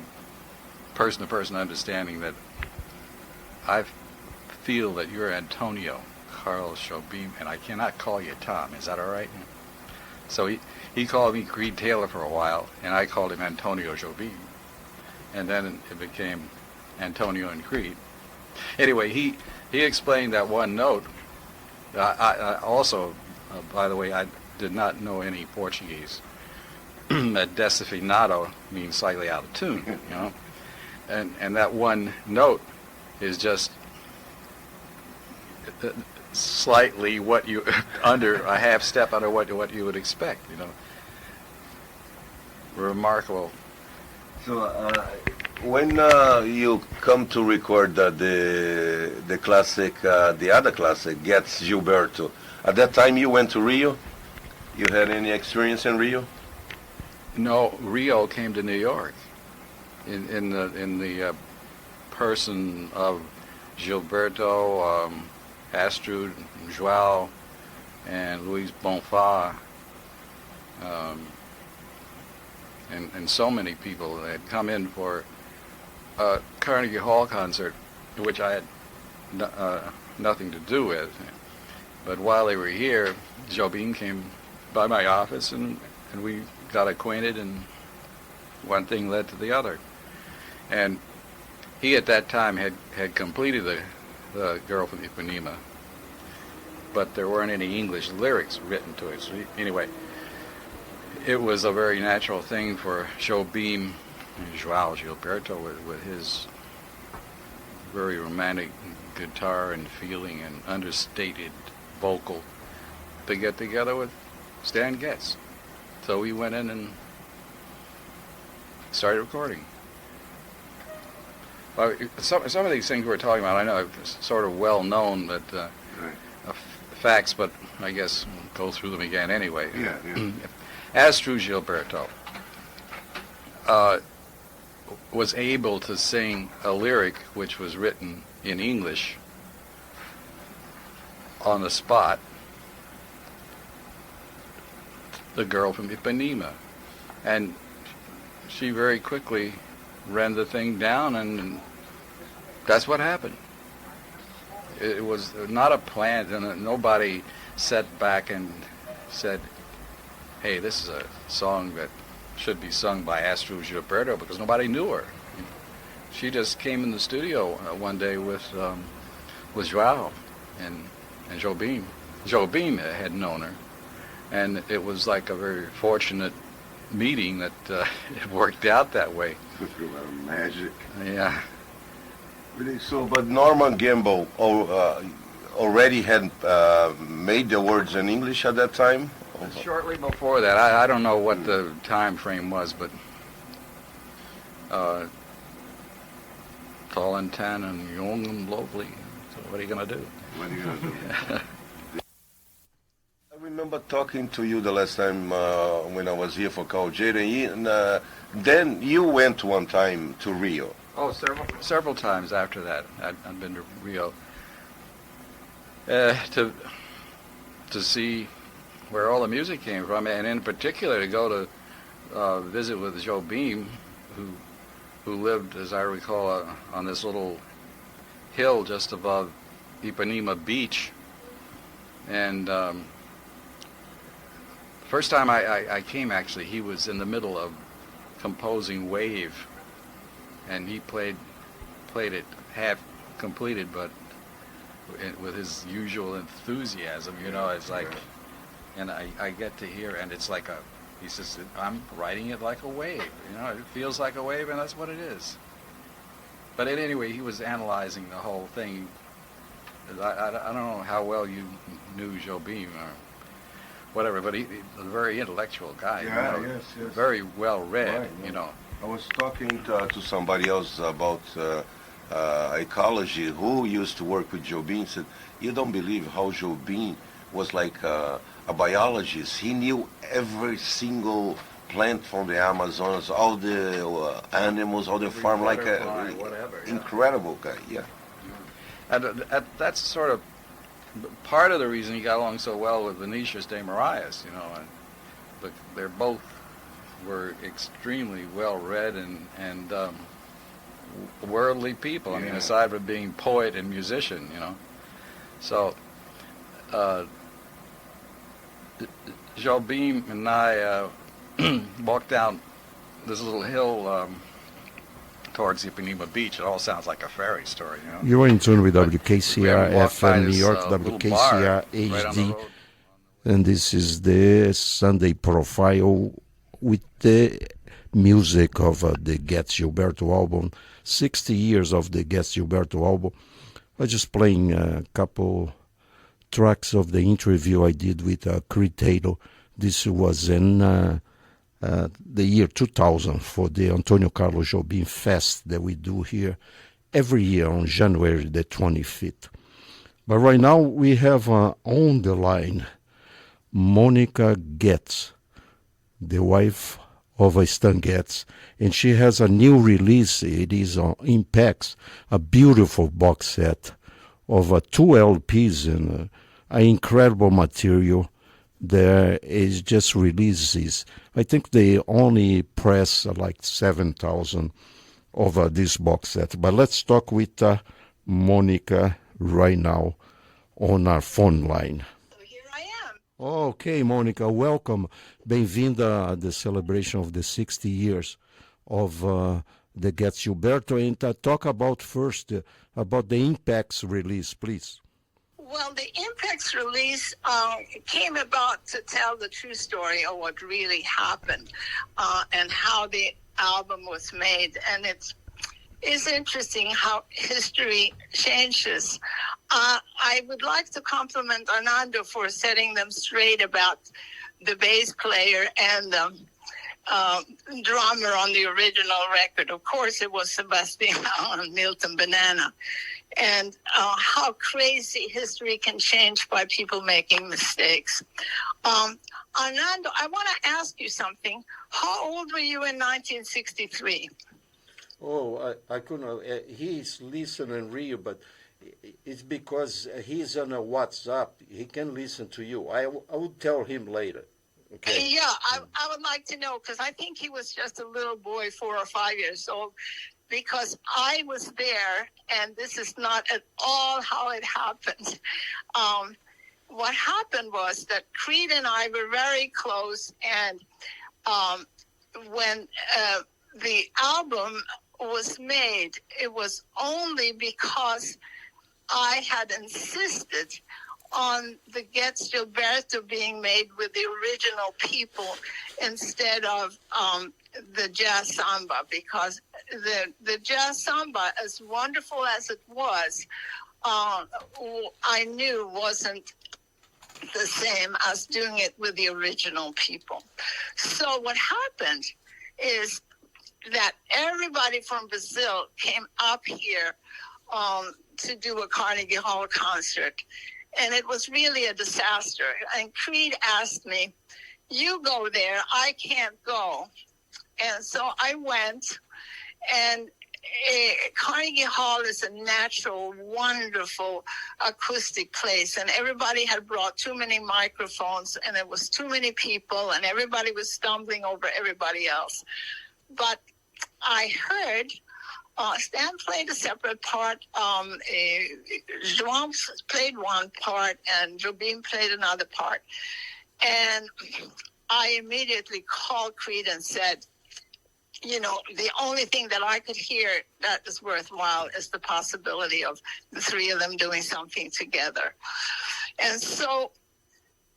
[SPEAKER 4] person-to-person understanding that I feel that you're Antonio Carlos Jobim, and I cannot call you Tom. Is that all right? So he called me Creed Taylor for a while, and I called him Antonio Jobim. And then it became Antonio and Creed. Anyway, he explained that one note. I also, by the way, I did not know any Portuguese. That desafinado means slightly out of tune, you know. And that one note is just slightly what you under a half step under what you would expect, you know. Remarkable.
[SPEAKER 3] So when you come to record the classic, the other classic, GetzGilberto, at that time you went to Rio? You had any experience in Rio?
[SPEAKER 4] No, Rio came to New York in the person of Gilberto, Astrud, Joao, and Luis Bonfa, and so many people that had come in for a Carnegie Hall concert, which I had nothing to do with. But while they were here, Jobim came by my office, and we got acquainted, and one thing led to the other. And he at that time had completed the Girl from Ipanema, but there weren't any English lyrics written to it. So anyway, it was a very natural thing for Jobim, Joao Gilberto, with his very romantic guitar and feeling and understated vocal, to get together with Stan Getz. So we went in and started recording. Well, some of these things we're talking about, I know it's sort of well known, but facts, but I guess we'll go through them again anyway.
[SPEAKER 3] Yeah.
[SPEAKER 4] Astrud Gilberto was able to sing a lyric which was written in English on the spot, The Girl from Ipanema, and she very quickly ran the thing down, and that's what happened. It was not a plan, and nobody sat back and said, hey, this is a song that should be sung by Astrud Gilberto, because nobody knew her. She just came in the studio one day with Joao and Jobim. Jobim had known her, and it was like a very fortunate meeting that it worked out that way.
[SPEAKER 3] Magic.
[SPEAKER 4] Yeah.
[SPEAKER 3] Really? So, but Norman Gamble already had made the words in English at that time?
[SPEAKER 4] Shortly before that, I don't know what the time frame was, but tall and tan and young and lovely. So what are you going to do?
[SPEAKER 3] What are you gonna do? I remember talking to you the last time when I was here for Calgeira, and then you went one time to Rio.
[SPEAKER 4] Oh, several times after that. I've been to Rio to see where all the music came from, and in particular to go to visit with Jobim, who lived, as I recall, on this little hill just above Ipanema Beach. And first time I came, actually, he was in the middle of composing Wave, and he played it half completed, but with his usual enthusiasm, you know. It's like, and I get to hear, and it's like he says, I'm writing it like a wave, you know, it feels like a wave, and that's what it is. But anyway, he was analyzing the whole thing. I don't know how well you knew Jobim or whatever, but he's a very intellectual guy.
[SPEAKER 3] Yeah,
[SPEAKER 4] you know,
[SPEAKER 3] yes.
[SPEAKER 4] very well read,
[SPEAKER 3] Right,
[SPEAKER 4] you know.
[SPEAKER 3] I was talking to somebody else about ecology who used to work with Jobim. Said, you don't believe how Jobim was like a biologist. He knew every single plant from the Amazons, all the animals, all the farm, like
[SPEAKER 4] whatever, yeah.
[SPEAKER 3] Incredible guy. Yeah.
[SPEAKER 4] And that's sort of part of the reason he got along so well with Vinicius de Moraes, you know. But they're both were extremely well read and worldly people. I mean, aside from being poet and musician, you know. So Jobim and I walked down this little hill towards Ipanema Beach. It all sounds like a fairy story, you know.
[SPEAKER 1] You're in tune with WKCR
[SPEAKER 4] We walked by
[SPEAKER 1] FM New
[SPEAKER 4] this,
[SPEAKER 1] York,
[SPEAKER 4] little
[SPEAKER 1] WKCR
[SPEAKER 4] bar right on the
[SPEAKER 1] HD,
[SPEAKER 4] road.
[SPEAKER 1] and this is the Sunday profile with the music of the GetzGilberto album, 60 years of the GetzGilberto album. I was just playing a couple tracks of the interview I did with Creed Taylor. This was in the year 2000 for the Antonio Carlos Jobim Fest that we do here every year on January the 25th. But right now we have on the line Monica Getz, the wife of Stan Getz, and she has a new release. It is on Impacts, a beautiful box set of 2 LPs and an incredible material. There is just releases. I think they only press like 7,000 of this box set. But let's talk with Monica right now on our phone line.
[SPEAKER 5] So here I am.
[SPEAKER 1] Okay, Monica, welcome. Bem-vinda at the celebration of the 60 years of the GetzGilberto. And talk about first about the Impacts release, please.
[SPEAKER 5] Well, the Impacts release came about to tell the true story of what really happened and how the album was made. And it's interesting how history changes. I would like to compliment Arnaldo for setting them straight about the bass player and the drummer on the original record. Of course, it was Sebastian and Milton Banana. And how crazy history can change by people making mistakes. Arnaldo, I want to ask you something. How old were you in 1963?
[SPEAKER 1] Oh, I couldn't. He's listening Rio, but it's because he's on a WhatsApp. He can listen to you. I would tell him later. Okay.
[SPEAKER 5] Yeah, I would like to know, because I think he was just a little boy, 4 or 5 years old, because I was there, and this is not at all how it happened. What happened was that Creed and I were very close, and when the album was made, it was only because I had insisted on the GetzGilberto being made with the original people instead of the jazz samba, because the jazz samba, as wonderful as it was, I knew wasn't the same as doing it with the original people. So what happened is that everybody from Brazil came up here to do a Carnegie Hall concert, and it was really a disaster. And Creed asked me, "You go there, I can't go." And so I went, and Carnegie Hall is a natural, wonderful acoustic place, and everybody had brought too many microphones, and it was too many people, and everybody was stumbling over everybody else. But I heard Stan played a separate part, Joan played one part, and Jobim played another part. And I immediately called Creed and said, you know, the only thing that I could hear that is worthwhile is the possibility of the three of them doing something together. And so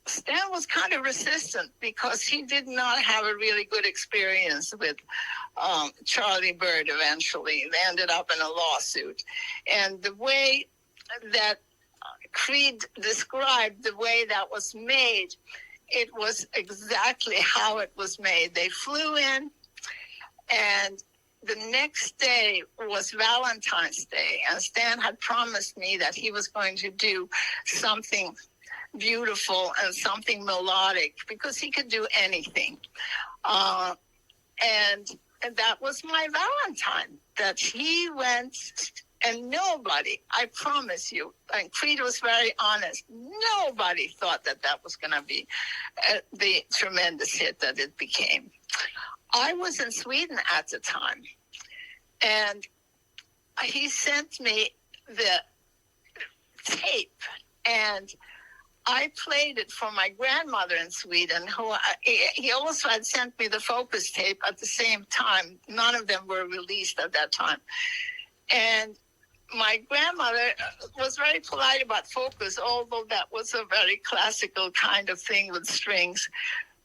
[SPEAKER 5] Stan was kind of resistant because he did not have a really good experience with Charlie Bird eventually. They ended up in a lawsuit. And the way that Creed described the way that was made, it was exactly how it was made. They flew in, and the next day was Valentine's Day, and Stan had promised me that he was going to do something beautiful and something melodic because he could do anything. And that was my Valentine, that he went, and nobody, I promise you, and Creed was very honest, nobody thought that that was going to be the tremendous hit that it became. I was in Sweden at the time, and he sent me the tape, and I played it for my grandmother in Sweden, who he also had sent me the Focus tape at the same time. None of them were released at that time. And my grandmother was very polite about Focus, although that was a very classical kind of thing with strings.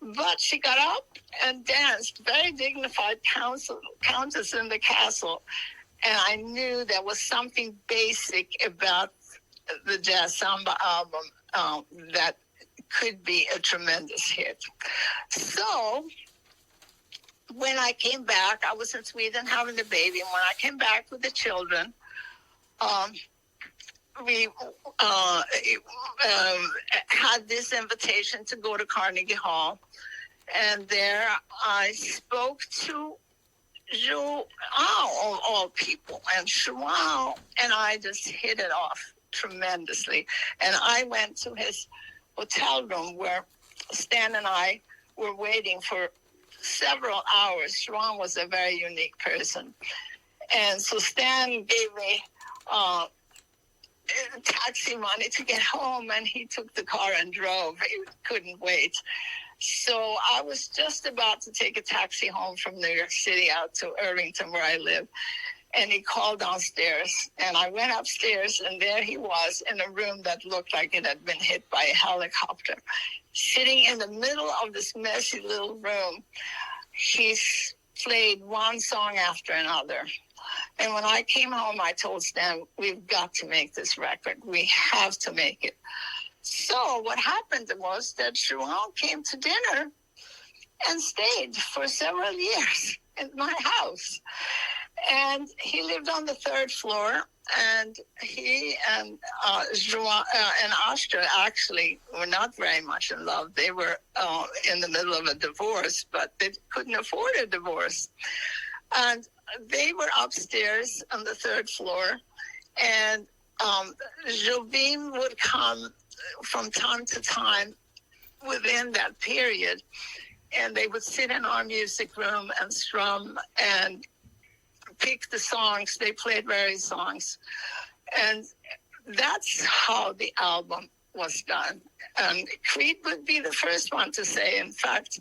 [SPEAKER 5] But she got up and danced, very dignified countess in the castle. And I knew there was something basic about the Jazz Samba album that could be a tremendous hit. So when I came back, I was in Sweden having the baby. And when I came back with the children, we had this invitation to go to Carnegie Hall. And there I spoke to João, of all people, and João and I just hit it off tremendously. And I went to his hotel room where Stan and I were waiting for several hours. João was a very unique person. And so Stan gave me taxi money to get home, and he took the car and drove. He couldn't wait. So I was just about to take a taxi home from New York City out to Irvington, where I live. And he called downstairs, and I went upstairs, and there he was in a room that looked like it had been hit by a helicopter. Sitting in the middle of this messy little room, he played one song after another. And when I came home, I told Stan, we've got to make this record. We have to make it. So what happened was that João came to dinner and stayed for several years in my house. And he lived on the third floor, and he and João and Astra actually were not very much in love. They were in the middle of a divorce, but they couldn't afford a divorce. And they were upstairs on the third floor, and Jobim would come from time to time within that period, and they would sit in our music room and strum and pick the songs. They played various songs, and that's how the album was done. And Creed would be the first one to say, in fact,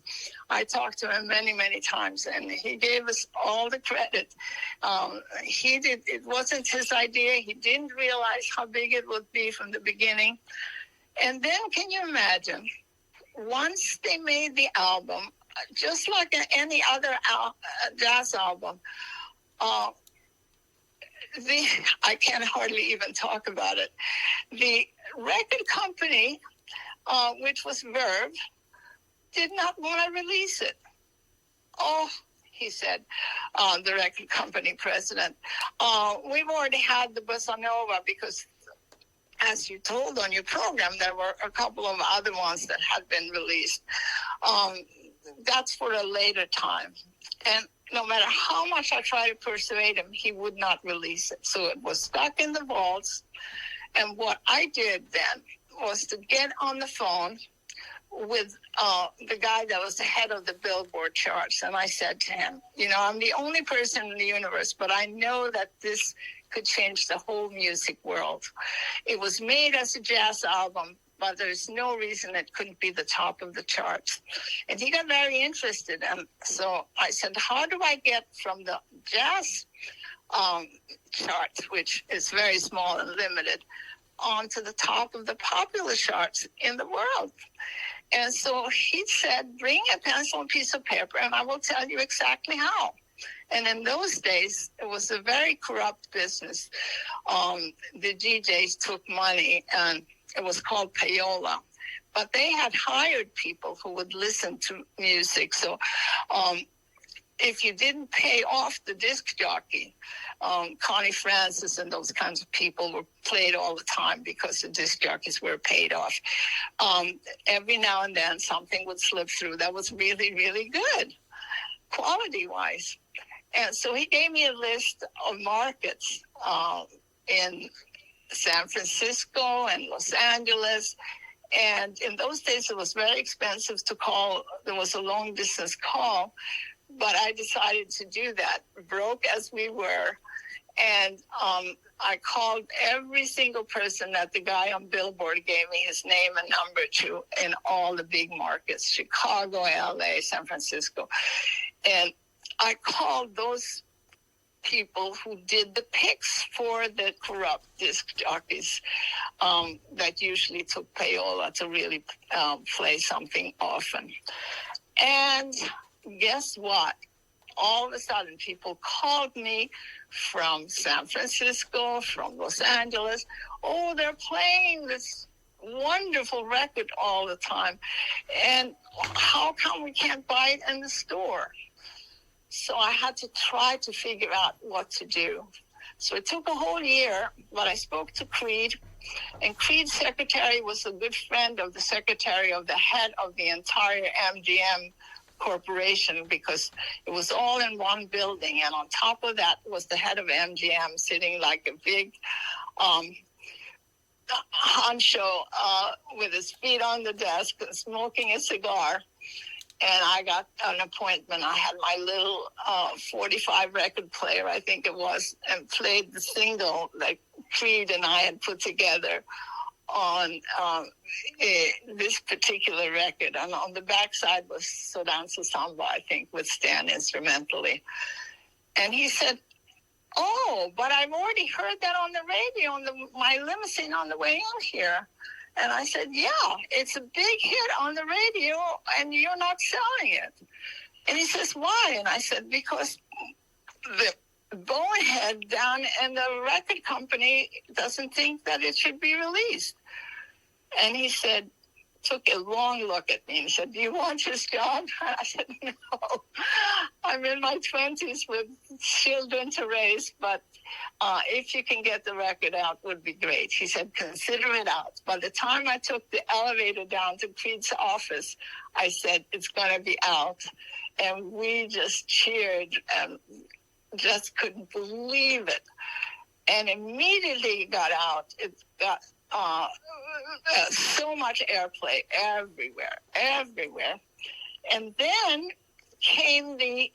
[SPEAKER 5] I talked to him many, many times, and he gave us all the credit. It wasn't his idea. He didn't realize how big it would be from the beginning. And then, can you imagine, once they made the album, just like any other jazz album, I can hardly even talk about it. The record company, which was Verve, did not want to release it. Oh, he said, the record company president. We've already had the bossa nova because, as you told on your program, there were a couple of other ones that had been released. That's for a later time. And no matter how much I tried to persuade him, he would not release it. So it was stuck in the vaults. And what I did then was to get on the phone with the guy that was the head of the Billboard charts. And I said to him, you know, I'm the only person in the universe, but I know that this could change the whole music world. It was made as a jazz album, but there's no reason it couldn't be the top of the charts. And he got very interested. And so I said, how do I get from the jazz charts, which is very small and limited, onto the top of the popular charts in the world? And so he said, bring a pencil and piece of paper, and I will tell you exactly how. And in those days, it was a very corrupt business. The DJs took money, and it was called payola. But they had hired people who would listen to music. So if you didn't pay off the disc jockey, Connie Francis and those kinds of people were played all the time because the disc jockeys were paid off. Every now and then something would slip through that was really, really good, quality-wise. And so he gave me a list of markets in San Francisco and Los Angeles. And in those days, it was very expensive to call. There was a long-distance call. But I decided to do that, broke as we were. And I called every single person that the guy on Billboard gave me his name and number to in all the big markets, Chicago, LA, San Francisco. And I called those people who did the picks for the corrupt disc jockeys that usually took payola to really play something often. And guess what? All of a sudden, people called me from San Francisco, from Los Angeles. Oh, they're playing this wonderful record all the time. And how come we can't buy it in the store? So I had to try to figure out what to do. So it took a whole year, but I spoke to Creed. And Creed's secretary was a good friend of the secretary of the head of the entire MGM corporation, because it was all in one building, and on top of that was the head of MGM sitting like a big honcho with his feet on the desk and smoking a cigar. And I got an appointment. I had my little 45 record player, I think it was, and played the single that Creed and I had put together on this particular record. And on the backside was So Danza Samba, I think, with Stan instrumentally. And he said, oh, but I've already heard that on the radio, on my limousine on the way in here. And I said, yeah, it's a big hit on the radio, and you're not selling it. And he says, why? And I said, because the bonehead down in the record company doesn't think that it should be released. And he said, took a long look at me and said, do you want this job? And I said, no, I'm in my 20s with children to raise, but if you can get the record out, would be great. He said, consider it out. By the time I took the elevator down to Creed's office, I said, it's going to be out. And we just cheered and just couldn't believe it. And immediately it got out. It got so much airplay everywhere. And then came the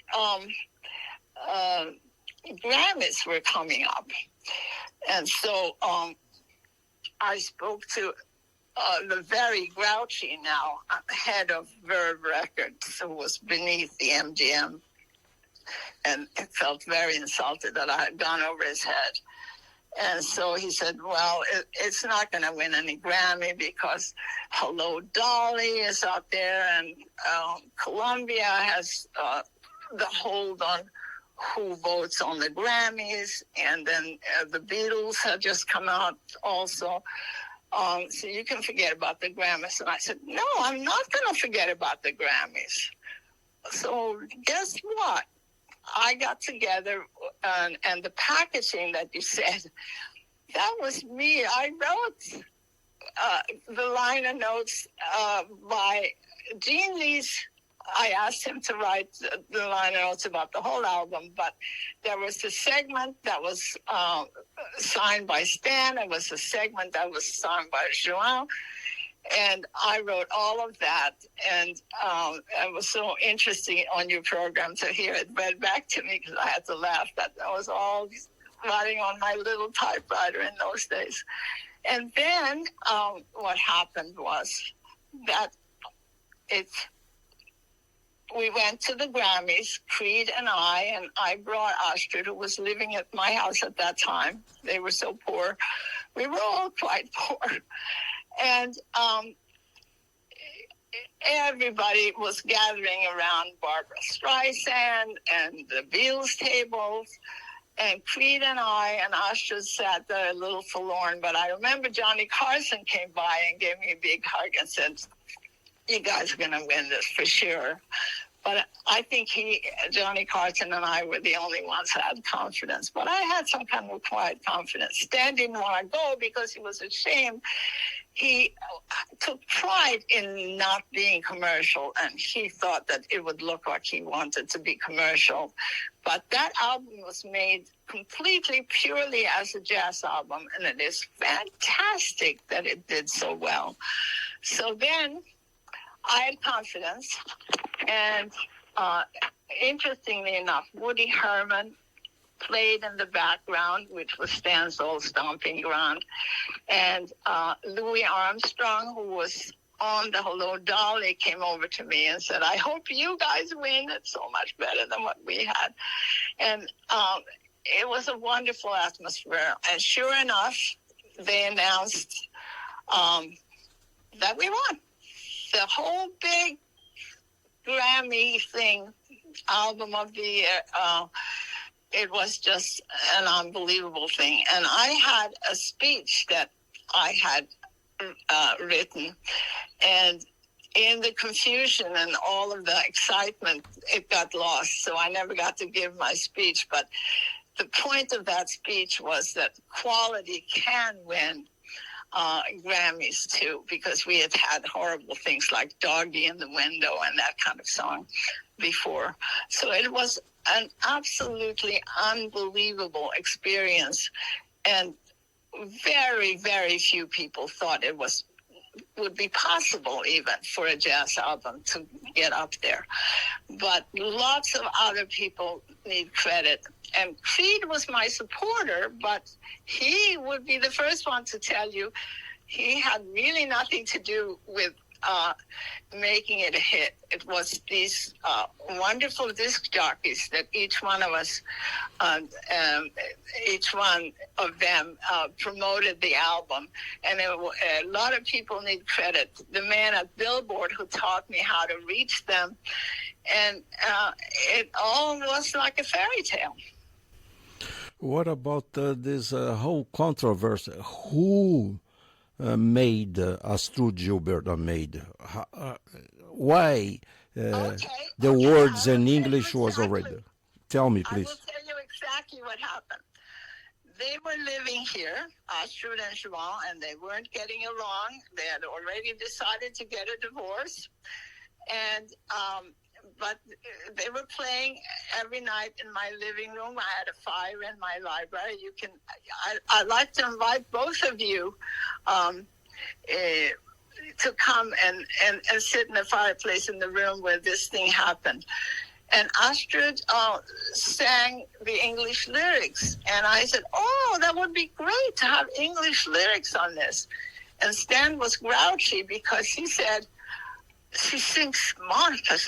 [SPEAKER 5] Grammys were coming up. And so I spoke to the very grouchy now head of Verve Records, who was beneath the MGM. And it felt very insulted that I had gone over his head. And so he said, well, it's not going to win any Grammy because Hello Dolly is out there, and Columbia has the hold on who votes on the Grammys, and then the Beatles had just come out also. So you can forget about the Grammys. And I said, no, I'm not going to forget about the Grammys. So guess what? I got together, and the packaging that you said, that was me. I wrote the liner notes by Gene Lee's. I asked him to write the liner notes about the whole album, but there was a segment that was signed by Stan. It was a segment that was signed by João. And I wrote all of that, and it was so interesting on your program to hear it read back to me, because I had to laugh. That I was all writing on my little typewriter in those days. And then what happened was that we went to the Grammys, Creed and I brought Astrid, who was living at my house at that time. They were so poor. We were all quite poor. And everybody was gathering around Barbara Streisand and the Beatles tables. And Creed and I and Astrid sat there a little forlorn. But I remember Johnny Carson came by and gave me a big hug and said, "You guys are going to win this for sure." But I think Johnny Carson and I were the only ones who had confidence. But I had some kind of quiet confidence. Stan didn't want to go because he was ashamed. He took pride in not being commercial, and he thought that it would look like he wanted to be commercial. But that album was made completely, purely as a jazz album, and it is fantastic that it did so well. So then I had confidence, and interestingly enough, Woody Herman played in the background, which was Stan's old stomping ground, and Louis Armstrong, who was on the Hello Dolly, came over to me and said, "I hope you guys win. It's so much better than what we had." And it was a wonderful atmosphere. And sure enough, they announced that we won. The whole big Grammy thing, album of the year, it was just an unbelievable thing. And I had a speech that I had written, and in the confusion and all of the excitement, it got lost. So I never got to give my speech. But the point of that speech was that quality can win Grammys too, because we had horrible things like Doggy in the Window and that kind of song before. So it was an absolutely unbelievable experience, and very, very few people thought it would be possible even for a jazz album to get up there. But lots of other people need credit. And Creed was my supporter, but he would be the first one to tell you he had really nothing to do with making it a hit. It was these wonderful disc jockeys that each one of them promoted the album, and a lot of people need credit. The man at Billboard who taught me how to reach them, and it all was like a fairy tale.
[SPEAKER 1] What about this whole controversy? Who made Arnaldo Gilberto made? Why the words in English was already? Tell me, please.
[SPEAKER 5] I will tell you exactly what happened. They were living here, Astrid and João, and they weren't getting along. They had already decided to get a divorce, and but they were playing every night in my living room. I had a fire in my library. I'd like to invite both of you to come and sit in the fireplace in the room where this thing happened. And Astrid sang the English lyrics. And I said, "Oh, that would be great to have English lyrics on this." And Stan was grouchy because he said, "She sings, Monica,"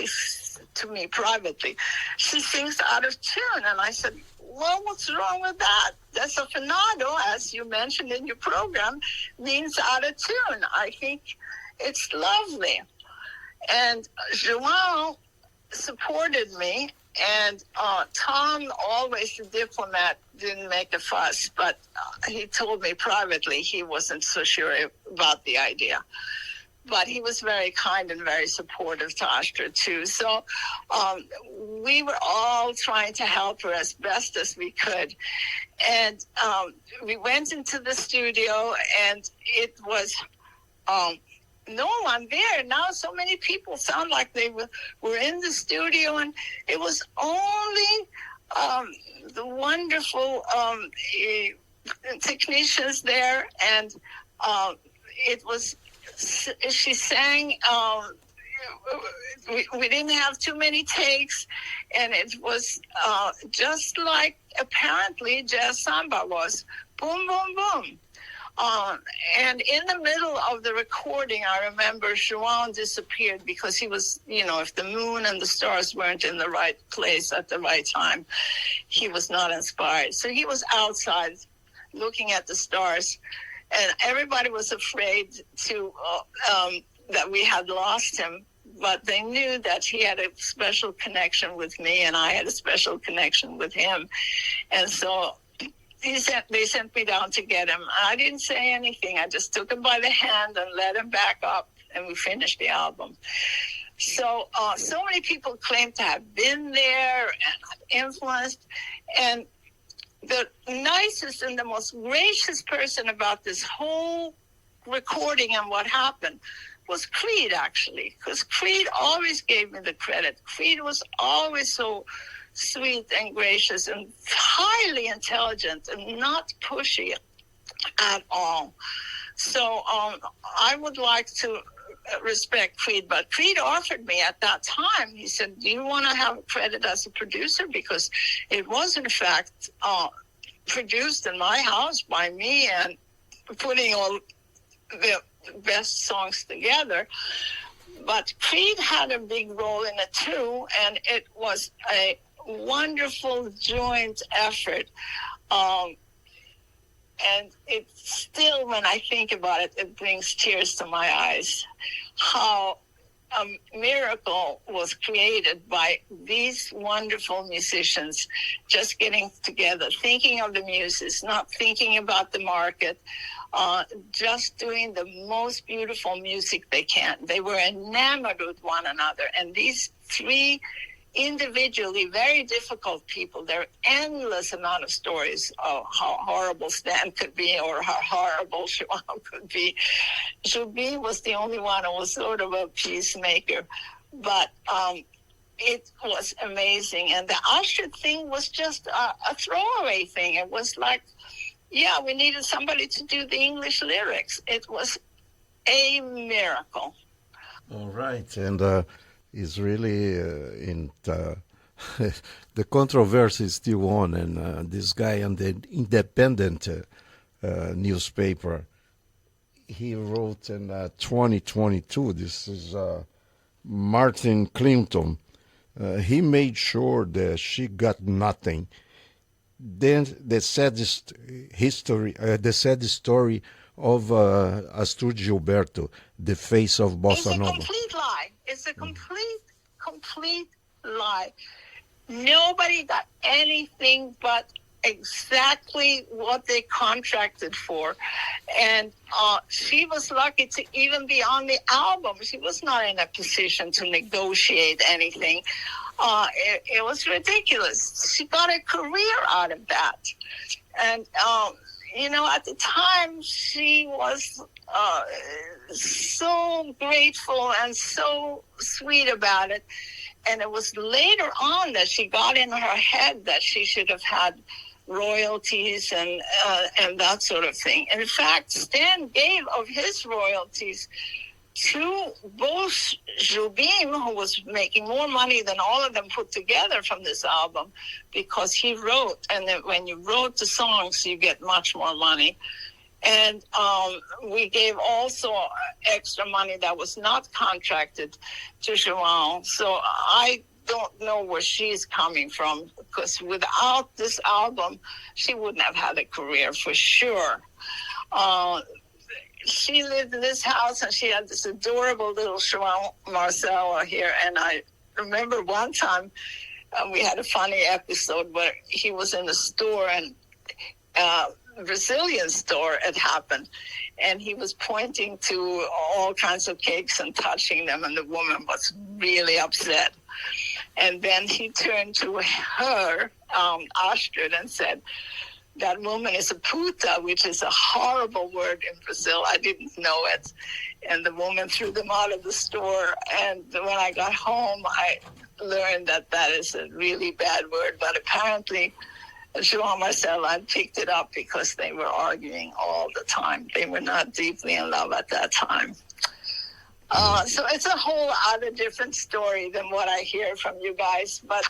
[SPEAKER 5] to me privately, "she sings out of tune." And I said, "Well, what's wrong with that? Desafinado, as you mentioned in your program, means out of tune. I think it's lovely." And João supported me, and Tom, always the diplomat, didn't make a fuss, but he told me privately he wasn't so sure about the idea. but he was very kind and very supportive to Astra too. So we were all trying to help her as best as we could. And we went into the studio, and it was no one there. Now so many people sound like they were in the studio, and it was only the wonderful technicians there, and it was, she sang, we didn't have too many takes, and it was just like apparently jazz samba was, boom, boom, boom. And in the middle of the recording, I remember Jassvan disappeared because he was, if the moon and the stars weren't in the right place at the right time, he was not inspired. So he was outside looking at the stars, and everybody was afraid that we had lost him, but they knew that he had a special connection with me, and I had a special connection with him. And so they sent me down to get him. I didn't say anything. I just took him by the hand and led him back up, and we finished the album. So many people claim to have been there and influenced. And the nicest and the most gracious person about this whole recording and what happened was Creed, actually, because Creed always gave me the credit. Creed was always so sweet and gracious and highly intelligent and not pushy at all. So I would like to respect Creed, but Creed offered me at that time, he said, do you want to have credit as a producer? Because it was in fact produced in my house by me and putting all the best songs together. But Creed had a big role in it too, and it was a wonderful joint effort. And it still, when I think about it, it brings tears to my eyes. How a miracle was created by these wonderful musicians just getting together, thinking of the muses, not thinking about the market, just doing the most beautiful music they can. They were enamored with one another. And these three individually very difficult people, there are endless amount of stories of how horrible Stan could be or how horrible Jassvan could be. Jobim was the only one who was sort of a peacemaker, but it was amazing. And the Usher thing was just a throwaway thing. It was like, yeah, we needed somebody to do the English lyrics. It was a miracle.
[SPEAKER 1] All right, and is really the controversy is still on, and this guy on the independent newspaper, he wrote in 2022, this is Martin Clinton, he made sure that she got nothing. Then the saddest story of Arnaldo Gilberto, the face of Bossa Nova.
[SPEAKER 5] It's a complete lie. It's a complete lie. Nobody got anything but exactly what they contracted for. And she was lucky to even be on the album. She was not in a position to negotiate anything. It was ridiculous. She got a career out of that. And, at the time, she was so grateful and so sweet about it. And it was later on that she got in her head that she should have had royalties and that sort of thing. In fact, Stan gave of his royalties to both Jobim, who was making more money than all of them put together from this album, because he wrote, and when you wrote the songs, you get much more money. And we gave also extra money that was not contracted to Jassvan. So I don't know where she's coming from, because without this album, she wouldn't have had a career for sure. She lived in this house, and she had this adorable little Jassvan Marcella here. And I remember one time we had a funny episode where he was in the store, and Brazilian store it happened, and he was pointing to all kinds of cakes and touching them, and the woman was really upset. And then he turned to her, Astrid, and said, that woman is a puta, which is a horrible word in Brazil. I didn't know it. And the woman threw them out of the store. And when I got home, I learned that that is a really bad word. But apparently, João Marcelo had picked it up because they were arguing all the time. They were not deeply in love at that time. So it's a whole other different story than what I hear from you guys. But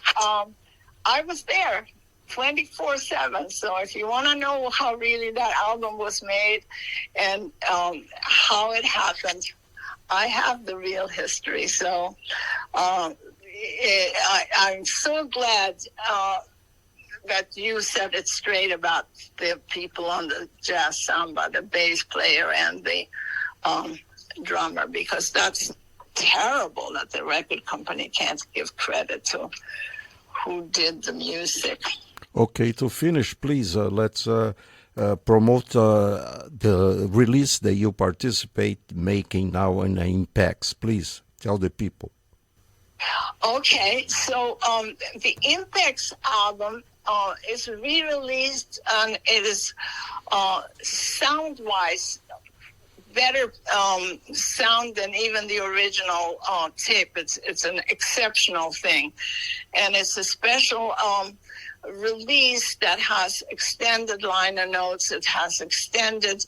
[SPEAKER 5] I was there 24/7. So if you want to know how really that album was made and how it happened, I have the real history. So I'm so glad that you set it straight about the people on the jazz samba, the bass player and the drummer, because that's terrible that the record company can't give credit to who did the music.
[SPEAKER 1] Okay, to finish, please, let's promote the release that you participate making now in Impacts. Please, tell the people.
[SPEAKER 5] Okay, so the Impacts album is re-released, and it is sound-wise better sound than even the original tape. It's an exceptional thing, and it's a special release that has extended liner notes. It has extended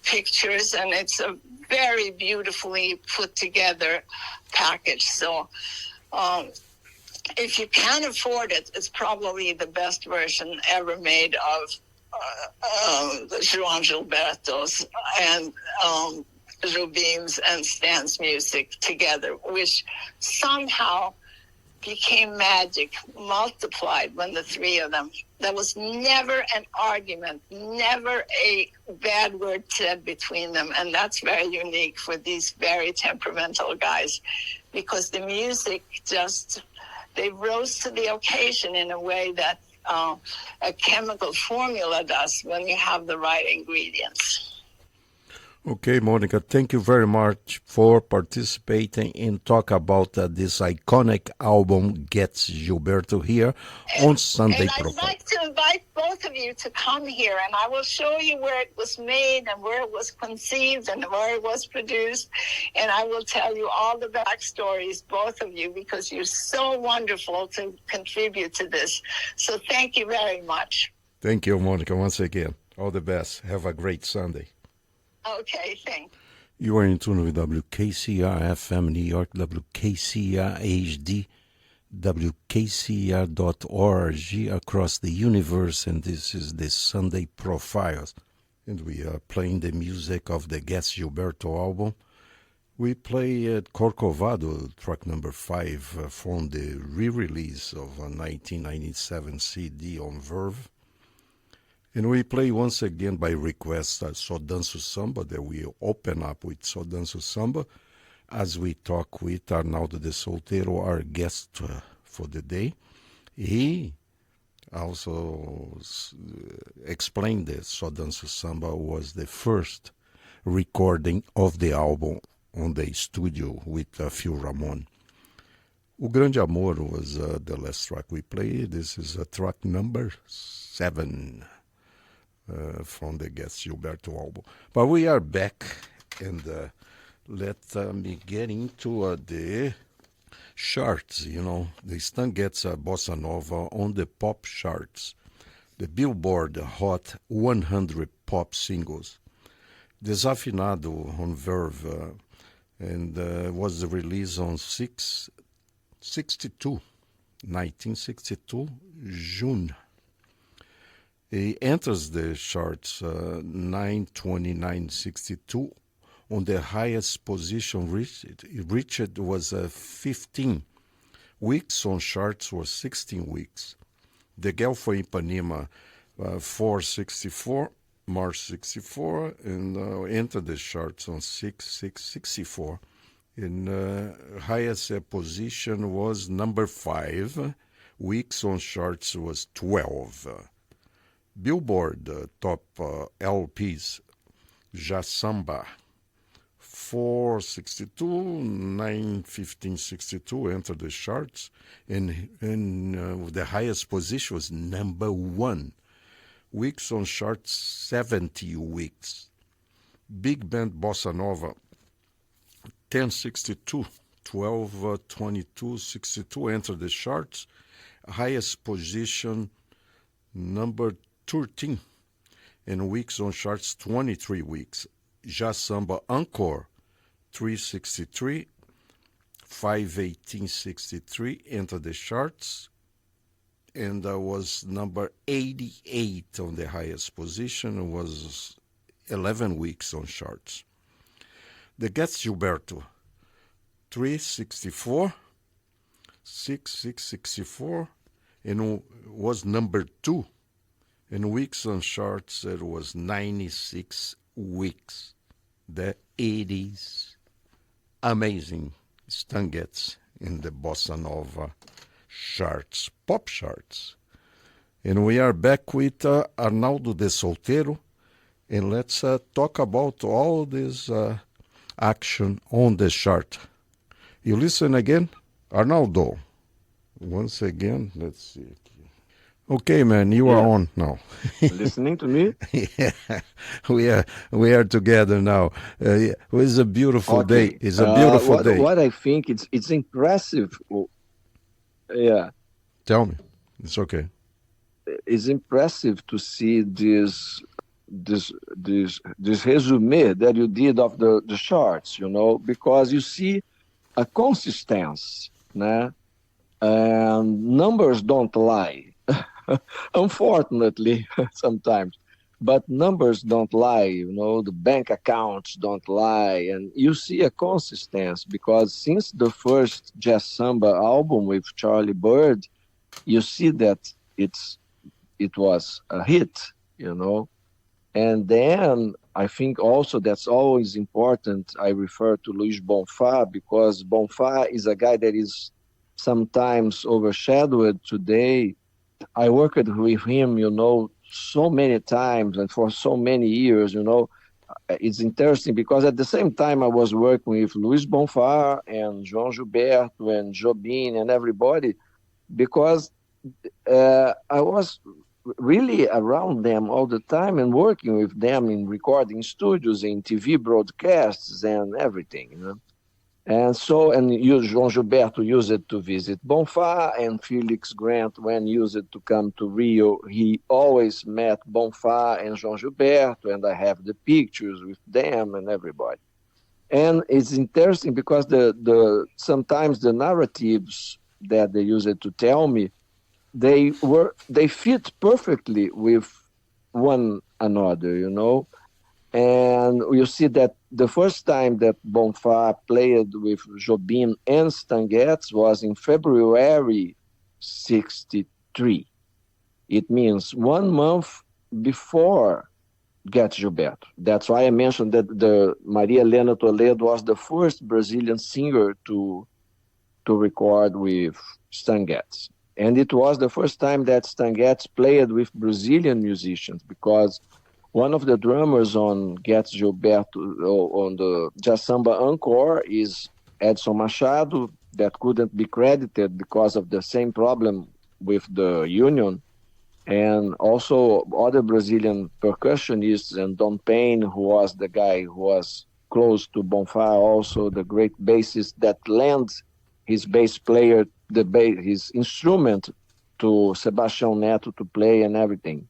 [SPEAKER 5] pictures, and it's a very beautifully put together package. So if you can afford it, it's probably the best version ever made of João Gilberto's and Jobim's and Stan's music together, which somehow became magic, multiplied when the three of them. There was never an argument, never a bad word said between them, and that's very unique for these very temperamental guys, because the music just, they rose to the occasion in a way that a chemical formula does when you have the right ingredients.
[SPEAKER 1] Okay, Monica, thank you very much for participating and talk about this iconic album, GetzGilberto, here on Sunday Profile.
[SPEAKER 5] And I'd like to invite both of you to come here, and I will show you where it was made and where it was conceived and where it was produced, and I will tell you all the backstories, both of you, because you're so wonderful to contribute to this. So thank you very much.
[SPEAKER 1] Thank you, Monica, once again. All the best. Have a great Sunday.
[SPEAKER 5] Okay, thanks.
[SPEAKER 1] You are in tune with WKCR FM New York, WKCR HD, WKCR.org across the universe, and this is the Sunday Profiles. And we are playing the music of the GetzGilberto album. We play Corcovado, track number 5, from the re-release of a 1997 CD on Verve. And we play once again by request Só Danço Samba, that we open up with Só Danço Samba as we talk with Arnaldo DeSouteiro, our guest for the day. He also explained that Só Danço Samba was the first recording of the album on the studio with Phil Ramone. O Grande Amor was the last track we played. This is track number 7. From the GetzGilberto album. But we are back, and let me get into the charts. You know, the Stan Getz Bossa Nova on the pop charts. The Billboard Hot 100 Pop Singles. Desafinado on Verve, and was released on 1962, June. He enters the charts 9/29/62 on the highest position reached was 15 weeks on charts was 16 weeks. The Girl foi Ipanema 4/64, March 64, and entered the charts on 6/64. In highest position was number 5. Weeks on charts was 12. Billboard top LPs Jassvan, 462, 91562 entered the charts, and the highest position was number 1. Weeks on charts, 70 weeks. Big Band Bossa Nova, 1062, 1222, 62 entered the charts. Highest position, number 13. And weeks on charts, 23 weeks. Jazz Samba Encore, 363, 51863 entered the charts, and was number 88 on the highest position, was 11 weeks on charts. The GetzGilberto, 364, 6664, and was number 2. In weeks on charts, it was 96 weeks. The 80s, amazing Stan Getz in the Bossa Nova charts, pop charts. And we are back with Arnaldo DeSouteiro, and let's talk about all this action on the chart. You listen again? Arnaldo, once again, let's see. Okay, man, you are on now.
[SPEAKER 2] Listening to me?
[SPEAKER 1] Yeah, we are together now. It was a beautiful day. It's a beautiful day.
[SPEAKER 2] What I think it's impressive. Yeah.
[SPEAKER 1] Tell me. It's okay.
[SPEAKER 2] It's impressive to see this resume that you did of the charts, because you see a consistency, né? And numbers don't lie. Unfortunately, sometimes, but numbers don't lie. The bank accounts don't lie, and you see a consistency because since the first jazz samba album with Charlie Bird, you see that it was a hit, and then I think also that's always important. I refer to Luis Bonfá because Bonfá is a guy that is sometimes overshadowed today. I worked with him, so many times and for so many years, It's interesting because at the same time I was working with Luis Bonfá and João Gilberto and Jobim and everybody because I was really around them all the time and working with them in recording studios, in TV broadcasts and everything, And João Gilberto used it to visit Bonfá, and Felix Grant, when used to come to Rio, he always met Bonfá and João Gilberto, and I have the pictures with them and everybody. And it's interesting because sometimes the narratives that they used to tell me, they fit perfectly with one another, And you see that the first time that Bonfá played with Jobim and Stan Getz was in February 1963. It means 1 month before GetzGilberto. That's why I mentioned that the Maria Helena Toledo was the first Brazilian singer to record with Stan Getz. And it was the first time that Stan Getz played with Brazilian musicians because one of the drummers on GetzGilberto, on the Jazz Samba Encore, is Edson Machado, that couldn't be credited because of the same problem with the union. And also other Brazilian percussionists, and Don Payne, who was the guy who was close to Bonfá, also the great bassist that lent his bass player, his instrument to Sebastião Neto to play and everything.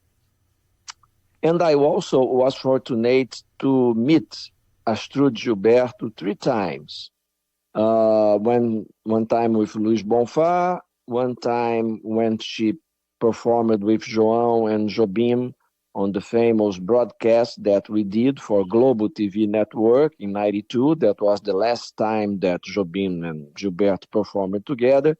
[SPEAKER 2] And I also was fortunate to meet Astrud Gilberto 3 times. One time with Luis Bonfá, one time when she performed with João and Jobim on the famous broadcast that we did for Globo TV Network in 1992. That was the last time that Jobim and Gilberto performed together.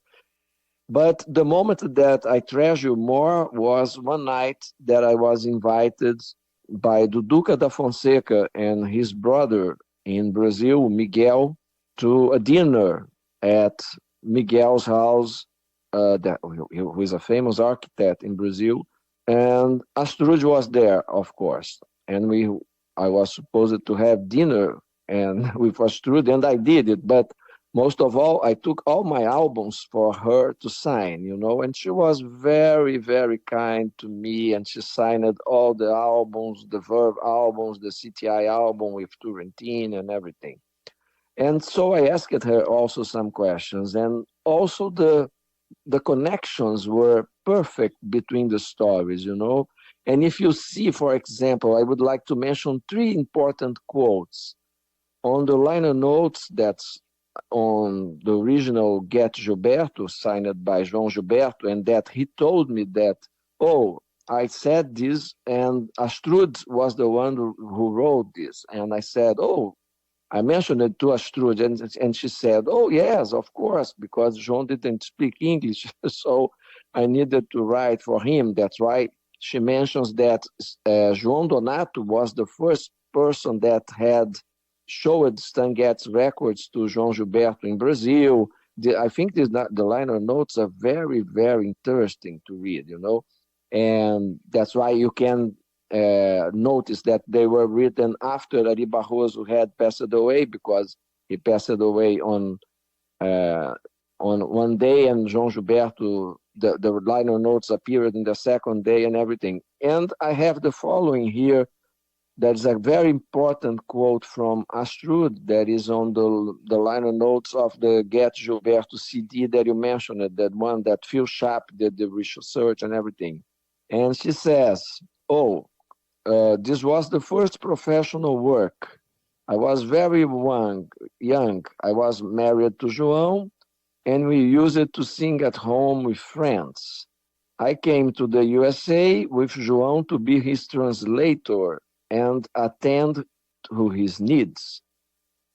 [SPEAKER 2] But the moment that I treasure more was one night that I was invited by Duduca da Fonseca and his brother in Brazil, Miguel, to a dinner at Miguel's house, who is a famous architect in Brazil. And Astrud was there, of course. And we I was supposed to have dinner and with Astrud, and I did it. But most of all, I took all my albums for her to sign, and she was very, very kind to me, and she signed all the albums, the Verve albums, the CTI album with Turrentine and everything. And so I asked her also some questions, and also the connections were perfect between the stories, And if you see, for example, I would like to mention 3 important quotes. On the liner notes that's on the original GetzGilberto, signed by João Gilberto, and that he told me that, I said this, and Astrud was the one who wrote this. And I said, I mentioned it to Astrud, and she said, yes, of course, because João didn't speak English, so I needed to write for him. That's why she mentions that João Donato was the first person that had showed Stan Getz records to João Gilberto in Brazil. I think the liner notes are very, very interesting to read, and that's why you can notice that they were written after Ari Barroso had passed away, because he passed away on one day, and João Gilberto, the liner notes appeared in the second day and everything. And I have the following here. There's a very important quote from Astrud that is on the liner notes of the GetzGilberto CD that you mentioned, that one that Phil Sharp did the research and everything. And she says, this was the first professional work. I was very young. I was married to João, and we used it to sing at home with friends. I came to the USA with João to be his translator and attend to his needs.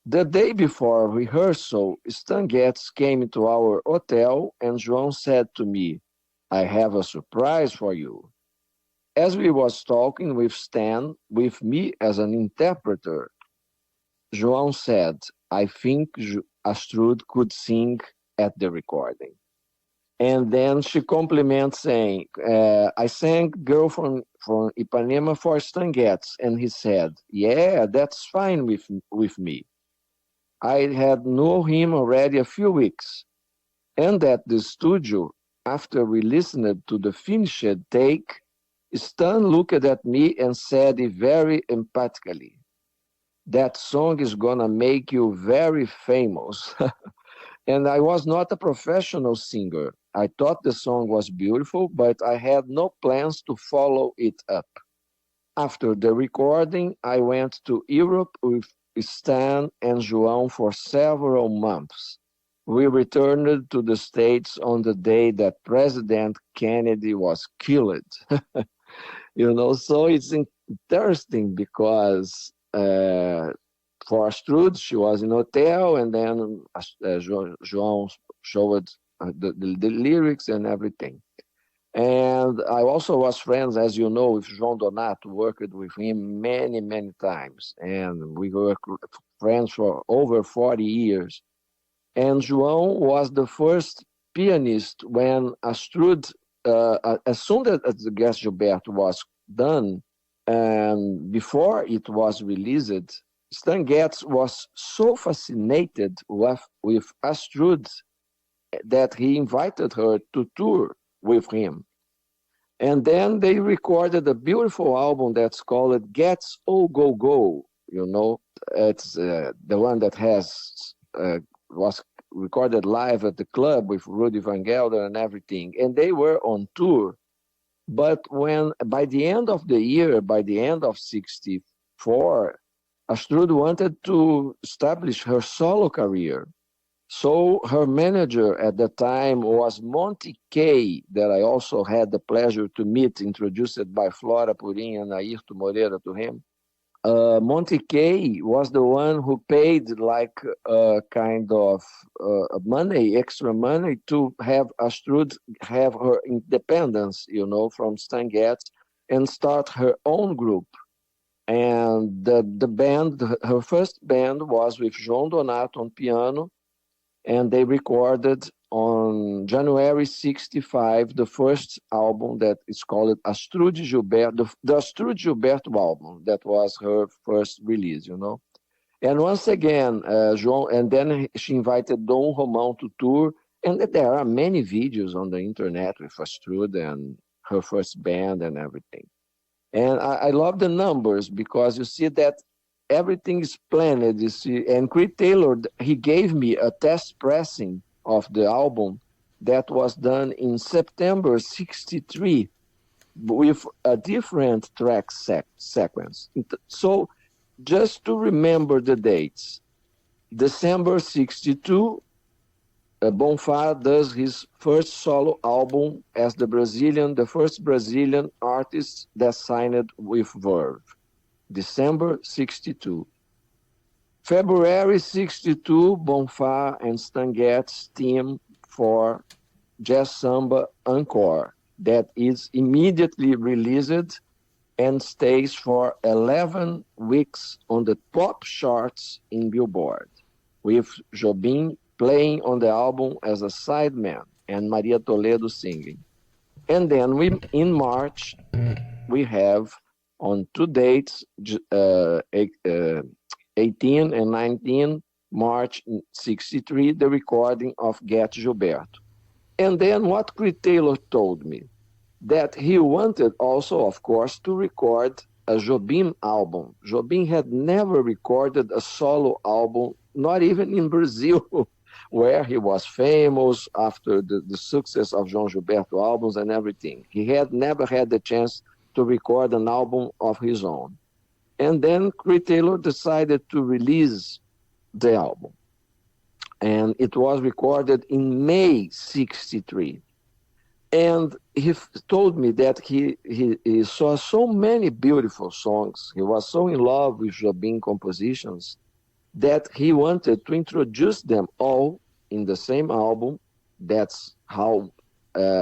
[SPEAKER 2] The day before rehearsal, Stan Getz came to our hotel, and João said to me, I have a surprise for you. As we was talking with Stan, with me as an interpreter, João said, I think Astrud could sing at the recording. And then she compliments saying, I sang Girl from Ipanema for Stan Getz. And he said, yeah, that's fine with me. I had known him already a few weeks. And at the studio, after we listened to the finished take, Stan looked at me and said very emphatically, that song is gonna make you very famous. And I was not a professional singer. I thought the song was beautiful, but I had no plans to follow it up. After the recording, I went to Europe with Stan and João for several months. We returned to the States on the day that President Kennedy was killed. So it's interesting because for Astrud, she was in a hotel, and then João showed the lyrics and everything. And I also was friends, as you know, with João Donato, worked with him many, many times. And we were friends for over 40 years. And João was the first pianist when Astrud, as soon as the GetzGilberto was done, and before it was released, Stan Getz was so fascinated with Astrud that he invited her to tour with him. And then they recorded a beautiful album that's called Getz Oh Go Go. It's the one that was recorded live at the club with Rudy Van Gelder and everything. And they were on tour. But by the end of the year, by the end of 1964, Astrud wanted to establish her solo career. So her manager at the time was Monty Kay, that I also had the pleasure to meet, introduced by Flora Purim and Ayrton Moreira to him. Monty Kay was the one who paid like kind of extra money to have Astrud have her independence, from Stan Getz and start her own group. And the band, her first band was with João Donato on piano, and they recorded on January 65 the first album that is called Astrude Gilberto, the Astrude Gilberto album. That was her first release, you know. And once again, João, and then she invited Dom Romão to tour, and there are many videos on the internet with Astrude and her first band and everything. And I love the numbers because you see that everything is planned. You see, and Creed Taylor, he gave me a test pressing of the album that was done in September 63 with a different track sequence. So just to remember the dates, December 62, Bonfá does his first solo album as the first Brazilian artist that signed with Verve. December 62. February 62, Bonfá and Stan Getz team for Jazz Samba Encore that is immediately released and stays for 11 weeks on the top charts in Billboard, with Jobim playing on the album as a sideman and Maria Toledo singing. And then in March, we have on two dates, 18 and 19 March 63, the recording of GetzGilberto. And then what Creed Taylor told me, that he wanted also, of course, to record a Jobim album. Jobim had never recorded a solo album, not even in Brazil, where he was famous after the success of João Gilberto albums and everything. He had never had the chance to record an album of his own. And then Creed Taylor decided to release the album. And it was recorded in May 63. And he told me that he saw so many beautiful songs. He was so in love with Jobim compositions that he wanted to introduce them all in the same album. That's how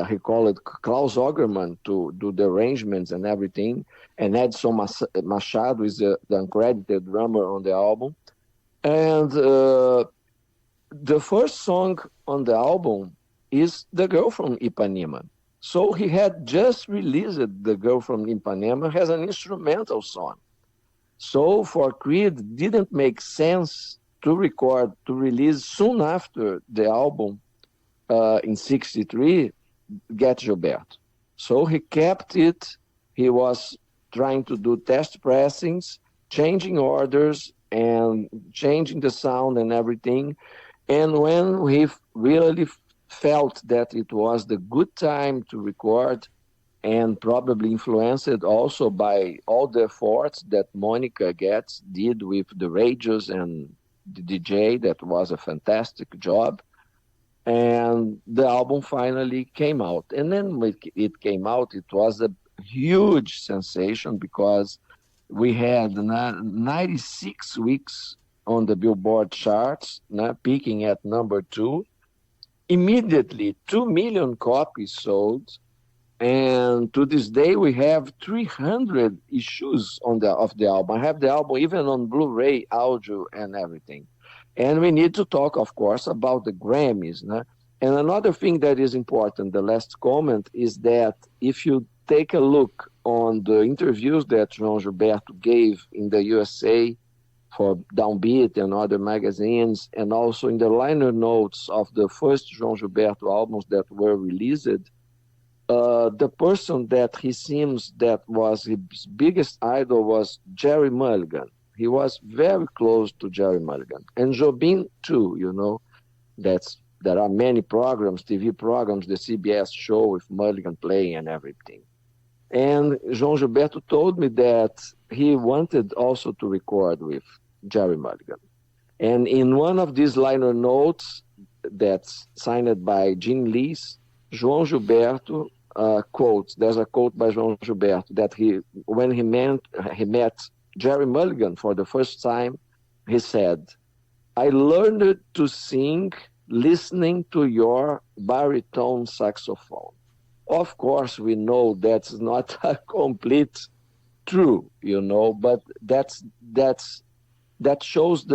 [SPEAKER 2] he called Klaus Ogerman to do the arrangements and everything, and Edson Machado is the uncredited drummer on the album. And the first song on the album is The Girl from Ipanema. So he had just released The Girl from Ipanema as an instrumental song. So for Creed, it didn't make sense to release soon after the album in 63, GetzGilberto. So he kept it. He was trying to do test pressings, changing orders and changing the sound and everything. And when we really felt that it was the good time to record, and probably influenced also by all the efforts that Monica Getz did with the radios and the DJ, that was a fantastic job. And the album finally came out. And then when it came out, it was a huge sensation because we had 96 weeks on the Billboard charts, peaking at number 2. Immediately, 2 million copies sold. And to this day, we have 300 issues of the album. I have the album even on Blu-ray, audio, and everything. And we need to talk, of course, about the Grammys. And another thing that is important, the last comment, is that if you take a look on the interviews that João Gilberto gave in the USA for Downbeat and other magazines, and also in the liner notes of the first João Gilberto albums that were released, the person that he seems that was his biggest idol was Jerry Mulligan. He was very close to Jerry Mulligan. And Jobim, too, you know. There are many programs, TV programs, the CBS show with Mulligan playing and everything. And João Gilberto told me that he wanted also to record with Jerry Mulligan. And in one of these liner notes that's signed by Gene Lees, João Gilberto quotes, there's a quote by João Gilberto that when he met Jerry Mulligan for the first time, he said, "I learned to sing listening to your baritone saxophone." Of course, we know that's not a complete true, you know, but that shows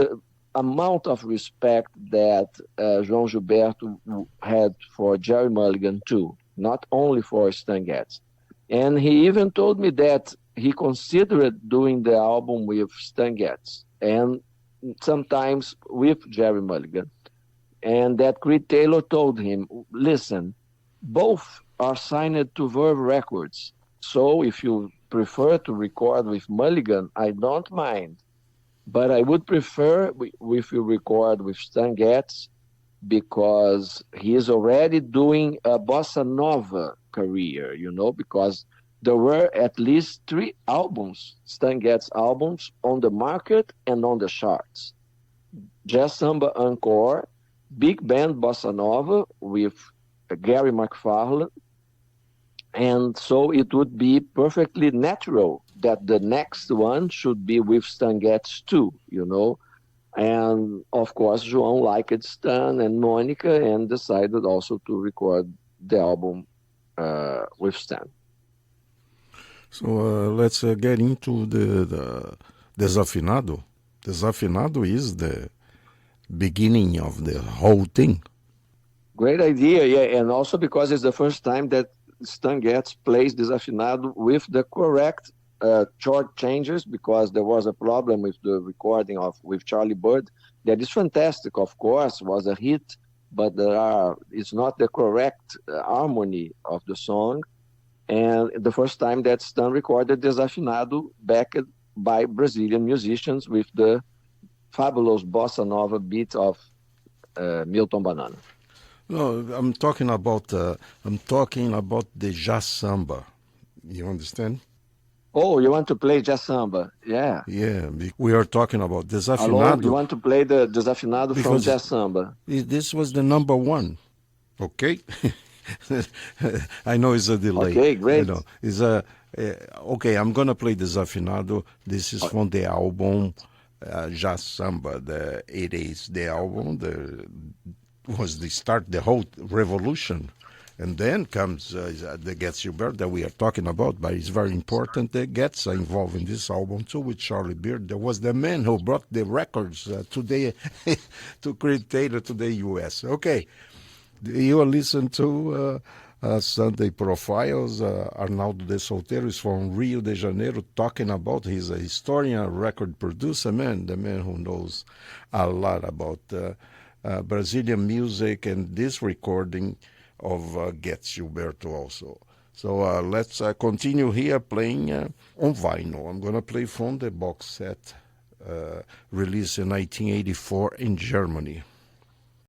[SPEAKER 2] amount of respect that João Gilberto had for Jerry Mulligan too, not only for Stan Getz. And he even told me that he considered doing the album with Stan Getz and sometimes with Jerry Mulligan. And that Creed Taylor told him, listen, both are signed to Verve Records. So if you prefer to record with Mulligan, I don't mind. But I would prefer if you record with Stan Getz because he is already doing a bossa nova career, because there were at least 3 albums, Stan Getz albums, on the market and on the charts. Jazz Samba Encore, Big Band Bossa Nova with Gary McFarland, and so it would be perfectly natural that the next one should be with Stan Getz too, And of course, João liked Stan and Monica and decided also to record the album with Stan.
[SPEAKER 1] So let's get into the Desafinado. Desafinado is the beginning of the whole thing.
[SPEAKER 2] Great idea, yeah, and also because it's the first time that Stan Getz plays Desafinado with the correct chord changes, because there was a problem with the recording with Charlie Bird. That is fantastic, of course, was a hit, but it's not the correct harmony of the song. And the first time that Stan recorded Desafinado backed by Brazilian musicians with the fabulous bossa nova beat of Milton Banana.
[SPEAKER 1] No, I'm talking about the jazz samba. You understand?
[SPEAKER 2] Oh, you want to play jazz samba? Yeah.
[SPEAKER 1] Yeah, we are talking about Desafinado.
[SPEAKER 2] Hello, you want to play the Desafinado from jazz samba?
[SPEAKER 1] This was the number 1. Okay. I know it's a delay.
[SPEAKER 2] Okay, great.
[SPEAKER 1] Okay, I'm gonna play Desafinado. This is from the album Jazz Samba. It is the album was the start the whole revolution, and then comes the GetzGilberto that we are talking about. But it's very important that Getz are involved in this album too with Charlie Beard. There was the man who brought the records to Creed Taylor to the U.S. Okay. You listen to Sunday Profiles. Arnaldo DeSouteiro is from Rio de Janeiro talking about he's a historian, record producer, the man who knows a lot about Brazilian music and this recording of GetzGilberto also. So let's continue here playing on vinyl. I'm going to play from the box set released in 1984 in Germany.